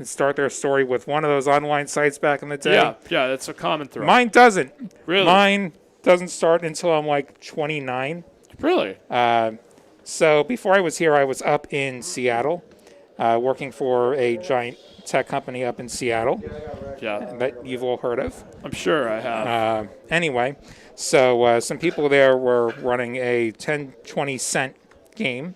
[SPEAKER 3] start their story with one of those online sites back in the day.
[SPEAKER 2] Yeah, that's a common thread.
[SPEAKER 3] Mine doesn't.
[SPEAKER 2] Really?
[SPEAKER 3] Mine doesn't start until I'm like 29.
[SPEAKER 2] Really?
[SPEAKER 3] So before I was here, I was up in Seattle, working for a giant tech company up in Seattle
[SPEAKER 2] Yeah,
[SPEAKER 3] that you've all heard of.
[SPEAKER 2] I'm sure I have.
[SPEAKER 3] Anyway, so some people there were running a 10, 20 cent game.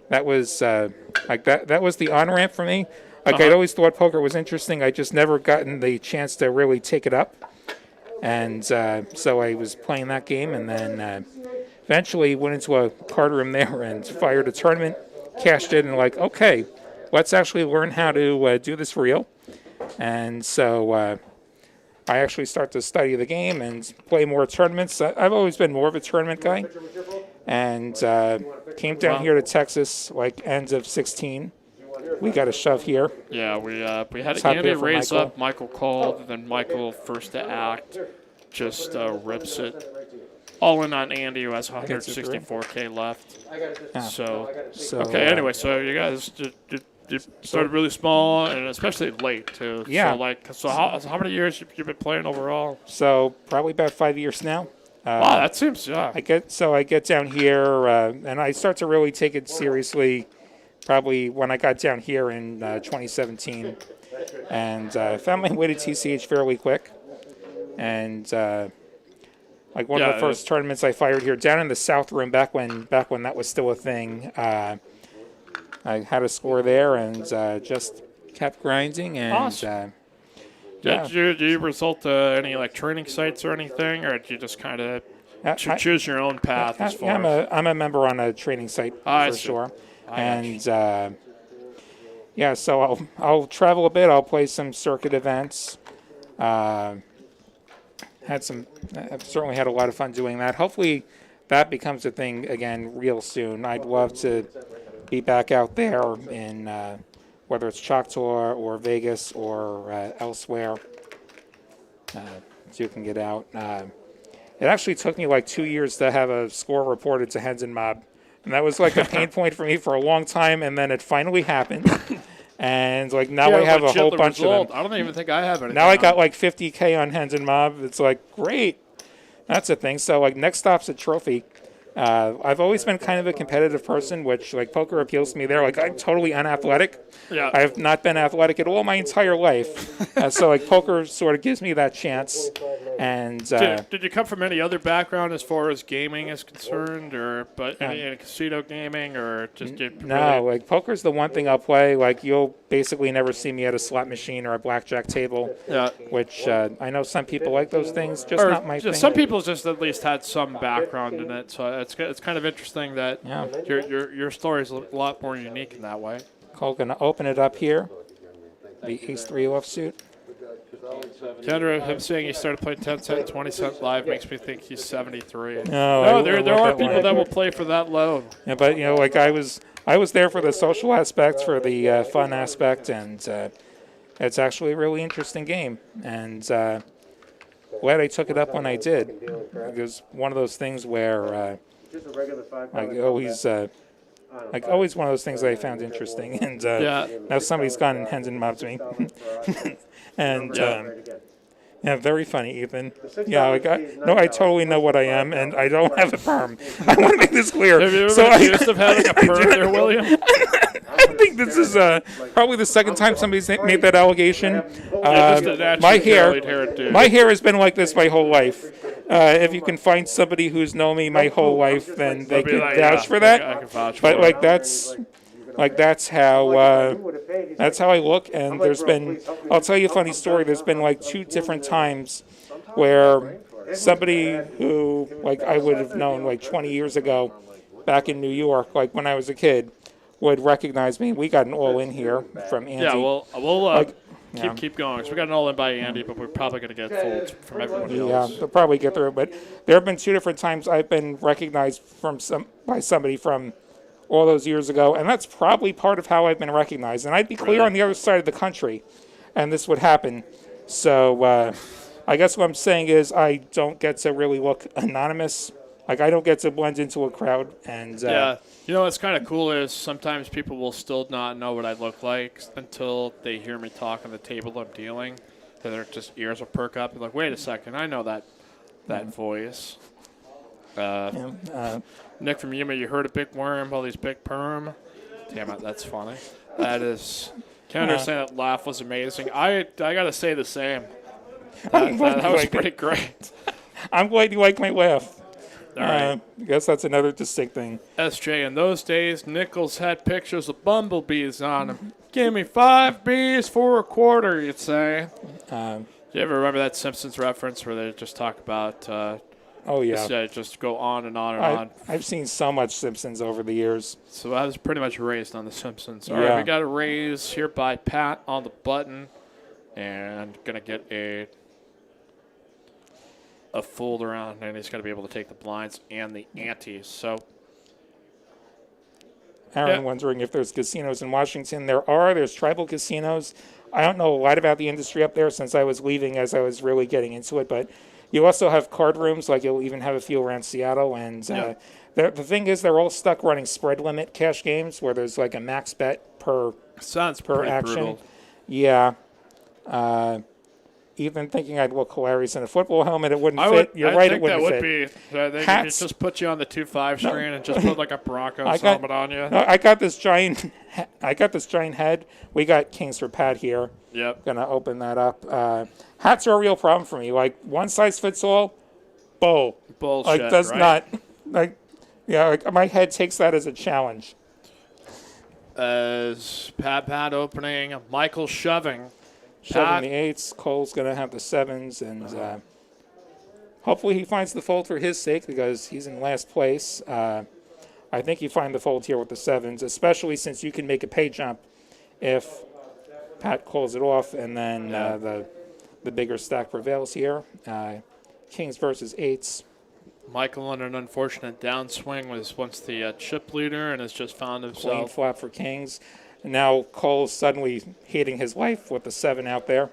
[SPEAKER 3] That was like that was the on-ramp for me. Like, I'd always thought poker was interesting. I just never gotten the chance to really take it up. And so I was playing that game, and then eventually went into a card room there and fired a tournament, cashed it, and like, okay, let's actually learn how to do this for real. And so I actually start to study the game and play more tournaments. I've always been more of a tournament guy. And came down here to Texas, like, ends of 16. We got a shove here.
[SPEAKER 2] Yeah, we had
[SPEAKER 3] Top
[SPEAKER 2] Andy
[SPEAKER 3] here for
[SPEAKER 2] raise
[SPEAKER 3] Michael.
[SPEAKER 2] up. Michael called, then Michael first to act, just rips it. All in on Andy, who has 164K left. So okay. Anyway, so you guys you started really small and especially late too.
[SPEAKER 3] Yeah.
[SPEAKER 2] So how many years you been playing overall?
[SPEAKER 3] So probably about 5 years now.
[SPEAKER 2] Wow, that seems
[SPEAKER 3] I get down here and I start to really take it seriously. Probably when I got down here in 2017, and found my way to TCH fairly quick. And like one of the first tournaments I fired here down in the South Room back when that was still a thing. I had a score there and just kept grinding. And
[SPEAKER 2] awesome. Did you result to any like training sites or anything, or did you just kind of choose your own path?
[SPEAKER 3] I'm a member on a training site for sure. And yeah, so I'll travel a bit. I'll play some circuit events. I've certainly had a lot of fun doing that. Hopefully, that becomes a thing again real soon. I'd love to be back out there in whether it's Choctaw or Vegas or elsewhere. So you can get out. It actually took me like 2 years to have a score reported to Hens and Mob. And that was like a pain point for me for a long time, and then it finally happened. And like now I have a whole bunch of them.
[SPEAKER 2] I don't even think I have anything.
[SPEAKER 3] Now I got like 50K on Hens and Mob. It's like, great. That's a thing. So like next stop's a trophy. I've always been kind of a competitive person, which like poker appeals to me there. Like I'm totally unathletic.
[SPEAKER 2] Yeah.
[SPEAKER 3] I have not been athletic at all my entire life. So like poker sort of gives me that chance. And
[SPEAKER 2] did you come from any other background as far as gaming is concerned, or any casino gaming, or just
[SPEAKER 3] no? Like poker's the one thing I'll play. Like you'll basically never see me at a slot machine or a blackjack table.
[SPEAKER 2] Yeah.
[SPEAKER 3] Which I know some people like those things. Just not my thing.
[SPEAKER 2] Some people just at least had some background in it, so it's kind of interesting that your story is a lot more unique in that way.
[SPEAKER 3] Cole gonna open it up here. The ace-3 offsuit.
[SPEAKER 2] Kendra, him saying he started playing 10 cent, 20 cent live makes me think he's 73.
[SPEAKER 3] No,
[SPEAKER 2] there are people that will play for that low.
[SPEAKER 3] Yeah, but you know, like I was there for the social aspect, for the fun aspect, and it's actually a really interesting game. And glad I took it up when I did. It was one of those things where always one of those things that I found interesting. And now somebody's gone and Hens and mobbed me. And yeah, very funny, Ethan. Yeah, like I totally know what I am, and I don't have a perm. I want to make this clear.
[SPEAKER 2] Have you ever been accused of having a perm there, William?
[SPEAKER 3] I think this is probably the second time somebody's made that allegation. My hair has been like this my whole life. If you can find somebody who's known me my whole life, then they can vouch for that.
[SPEAKER 2] I can vouch
[SPEAKER 3] but
[SPEAKER 2] for
[SPEAKER 3] like that's Like that's how I look. And there's been, I'll tell you a funny story. There's been like 2 different times where somebody who like I would have known like 20 years ago back in New York, like when I was a kid, would recognize me. We got an all-in here from Andy.
[SPEAKER 2] Yeah, we'll
[SPEAKER 3] Like, yeah.
[SPEAKER 2] keep going. So we got an all in by Andy, but we're probably going to get folds from everybody else.
[SPEAKER 3] Yeah, they'll probably get through. But there have been 2 different times I've been recognized by somebody from all those years ago, and that's probably part of how I've been recognized. And I'd be clear on the other side of the country, and this would happen. So I guess what I'm saying is I don't get to really look anonymous. Like I don't get to blend into a crowd. And
[SPEAKER 2] Yeah. You know what's kind of cool is sometimes people will still not know what I look like until they hear me talk on the table I'm dealing. And their just ears will perk up and like, wait a second, I know that voice. Nick from Yuma, you heard a big worm, all these big perm. Damn it, that's funny. That is. Can't understand that laugh was amazing. I gotta say the same. That was pretty great.
[SPEAKER 3] I'm glad you like my laugh.
[SPEAKER 2] All right.
[SPEAKER 3] I guess that's another distinct thing.
[SPEAKER 2] SJ, in those days, Nichols had pictures of bumblebees on him. Give me 5 bees for a quarter, you'd say. Do you ever remember that Simpsons reference where they just talk about
[SPEAKER 3] Oh, yeah.
[SPEAKER 2] just go on and on and on.
[SPEAKER 3] I've seen so much Simpsons over the years.
[SPEAKER 2] So I was pretty much raised on The Simpsons. All
[SPEAKER 3] Yeah.
[SPEAKER 2] right, we got a raise here by Pat on the button. And going to get a fold around, and he's going to be able to take the blinds and the antes. So
[SPEAKER 3] Aaron wondering if there's casinos in Washington. There's tribal casinos. I don't know a lot about the industry up there since I was leaving as I was really getting into it, but you also have card rooms, like you'll even have a few around Seattle. And the thing is, they're all stuck running spread limit cash games where there's like a max bet per action.
[SPEAKER 2] Brutal.
[SPEAKER 3] Yeah. Even thinking I'd look hilarious in a football helmet, it wouldn't fit. You're right, it wouldn't fit.
[SPEAKER 2] I think that would be. They could just put you on the 2-5 screen and just put like a Broncos helmet on you.
[SPEAKER 3] No, I got this giant head. We got Kings for Pat here.
[SPEAKER 2] Yep.
[SPEAKER 3] Gonna open that up. Hats are a real problem for me. Like one size fits all.
[SPEAKER 2] Bullshit.
[SPEAKER 3] Like does
[SPEAKER 2] right?
[SPEAKER 3] not. Like like my head takes that as a challenge.
[SPEAKER 2] As Pat opening, Michael shoving.
[SPEAKER 3] Shoving the 8s. Cole's going to have the 7s. And hopefully he finds the fold for his sake because he's in last place. I think you find the fold here with the 7s, especially since you can make a pay jump if Pat calls it off. And then the bigger stack prevails here. Kings versus 8s.
[SPEAKER 2] Michael on an unfortunate downswing was once the chip leader and has just found himself.
[SPEAKER 3] Queen flop for Kings. And now Cole's suddenly hating his life with the 7 out there.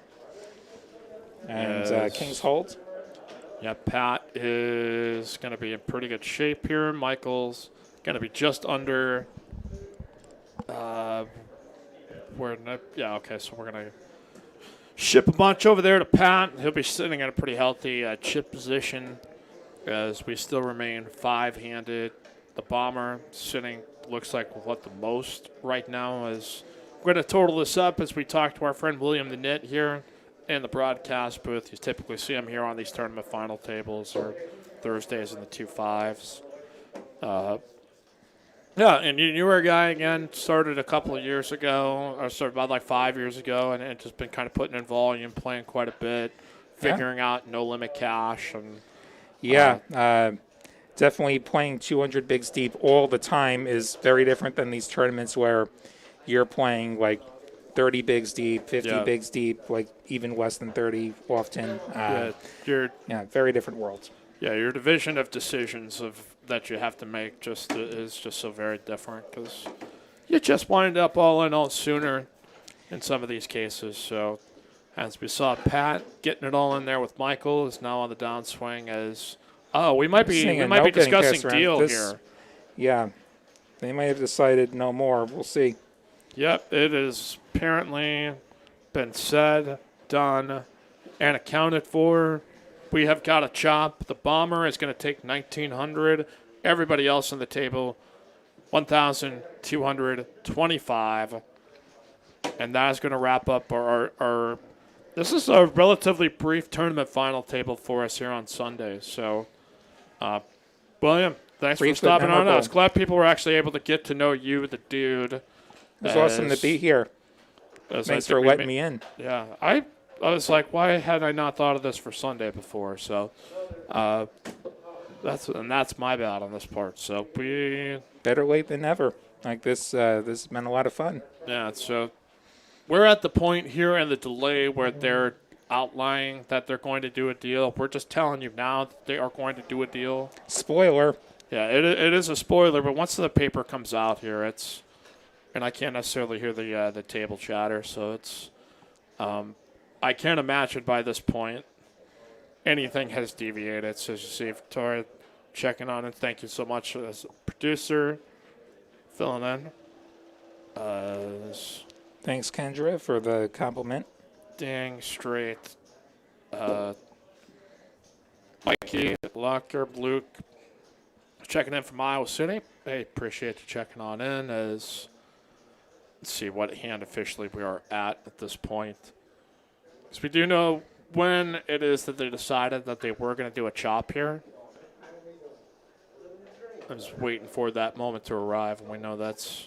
[SPEAKER 3] And Kings hold.
[SPEAKER 2] Yeah, Pat is going to be in pretty good shape here. Michael's going to be just under. So we're going to ship a bunch over there to Pat. He'll be sitting in a pretty healthy chip position as we still remain 5-handed. The bomber sitting looks like the most right now is. We're going to total this up as we talk to our friend William the Knit here in the broadcast booth. You typically see him here on these tournament final tables or Thursdays in the 2-5s. And you were a guy, again, started a couple of years ago, or started about like 5 years ago, and just been kind of putting in volume, playing quite a bit, figuring out no-limit cash. And
[SPEAKER 3] definitely playing 200 bigs deep all the time is very different than these tournaments where you're playing like 30 bigs deep, 50 bigs deep, like even less than 30 often. Very different worlds.
[SPEAKER 2] Yeah, your division of decisions that you have to make is just so very different because you just wind up all in all sooner in some of these cases. So as we saw, Pat getting it all in there with Michael is now on the downswing as. Oh, we might be discussing deal here.
[SPEAKER 3] Yeah, they might have decided no more. We'll see.
[SPEAKER 2] Yep, it has apparently been said, done, and accounted for. We have got a chop. The bomber is going to take 1,900. Everybody else on the table, 1,225. And that is going to wrap up our. This is a relatively brief tournament final table for us here on Sunday. So. William, thanks for stopping on us. Glad people were actually able to get to know you, the dude,
[SPEAKER 3] It was awesome to be here. Thanks for letting me in.
[SPEAKER 2] Yeah, I was like, why had I not thought of this for Sunday before? So, that's my bad on this part. So we
[SPEAKER 3] Better late than never. Like this has been a lot of fun.
[SPEAKER 2] Yeah, so we're at the point here in the delay where they're outlining that they're going to do a deal. We're just telling you now that they are going to do a deal.
[SPEAKER 3] Spoiler.
[SPEAKER 2] Yeah, it is a spoiler, but once the paper comes out here, and I can't necessarily hear the table chatter, so it's I can't imagine by this point anything has deviated. So you see Victoria checking on, and thank you so much as a producer filling in.
[SPEAKER 3] Thanks, Kendra, for the compliment.
[SPEAKER 2] Dang straight. Mikey, Locker, Luke, checking in from Iowa City. Hey, appreciate you checking on in. Let's see what hand officially we are at this point. Because we do know when it is that they decided that they were going to do a chop here. I'm just waiting for that moment to arrive, and we know that's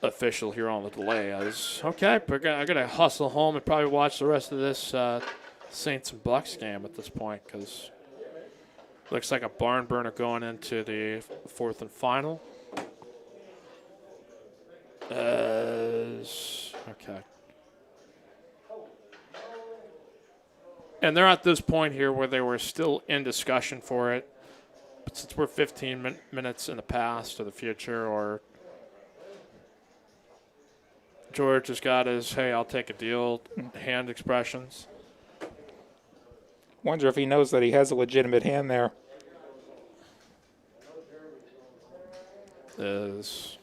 [SPEAKER 2] official here on the delay. Okay, I'm going to hustle home and probably watch the rest of this Saints and Bucks game at this point, because looks like a barn burner going into the fourth and final. Okay. And they're at this point here where they were still in discussion for it. But since we're 15 minutes in the past or the future, or George has got his, hey, I'll take a deal, hand expressions.
[SPEAKER 3] Wonder if he knows that he has a legitimate hand there.
[SPEAKER 2] He's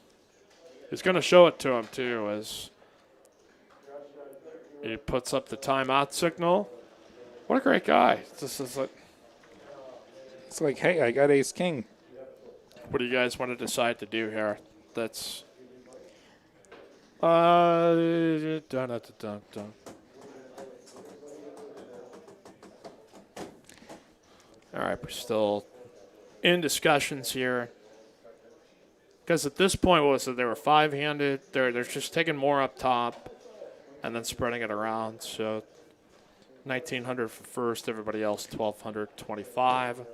[SPEAKER 2] going to show it to him, too, as he puts up the timeout signal. What a great guy.
[SPEAKER 3] It's like, hey, I got ace king.
[SPEAKER 2] What do you guys want to decide to do here? That's dun, dun, dun, dun. All right, we're still in discussions here. Because at this point, what was it? They were five-handed. They're just taking more up top and then spreading it around. So 1,900 for first. Everybody else 1,225.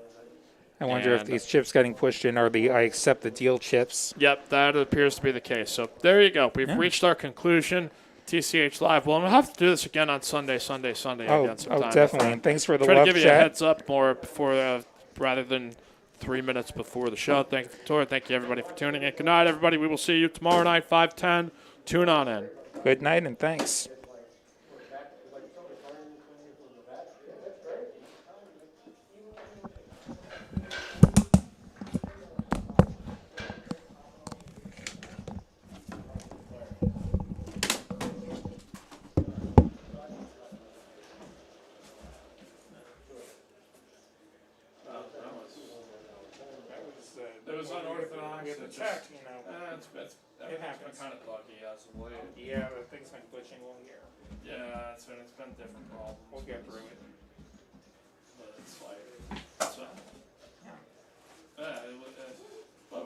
[SPEAKER 3] I wonder if these chips getting pushed in are the I accept the deal chips.
[SPEAKER 2] Yep, that appears to be the case. So there you go. We've reached our conclusion. TCH Live. Well, we'll have to do this again on Sunday again sometime.
[SPEAKER 3] Oh, definitely. And thanks for the
[SPEAKER 2] Try
[SPEAKER 3] love
[SPEAKER 2] to give you
[SPEAKER 3] chat.
[SPEAKER 2] a heads up more before, rather than 3 minutes before the show. Thank you, Victoria. Thank you, everybody, for tuning in. Good night, everybody. We will see you tomorrow night, 5:10. Tune on in.
[SPEAKER 3] Good night and thanks.
[SPEAKER 2] It was unorthodox.
[SPEAKER 3] Check, you know.
[SPEAKER 2] It happens. Kind of buggy as of late.
[SPEAKER 3] Yeah, the thing's been glitching all year.
[SPEAKER 2] Yeah, it's been a different problem.
[SPEAKER 3] We'll get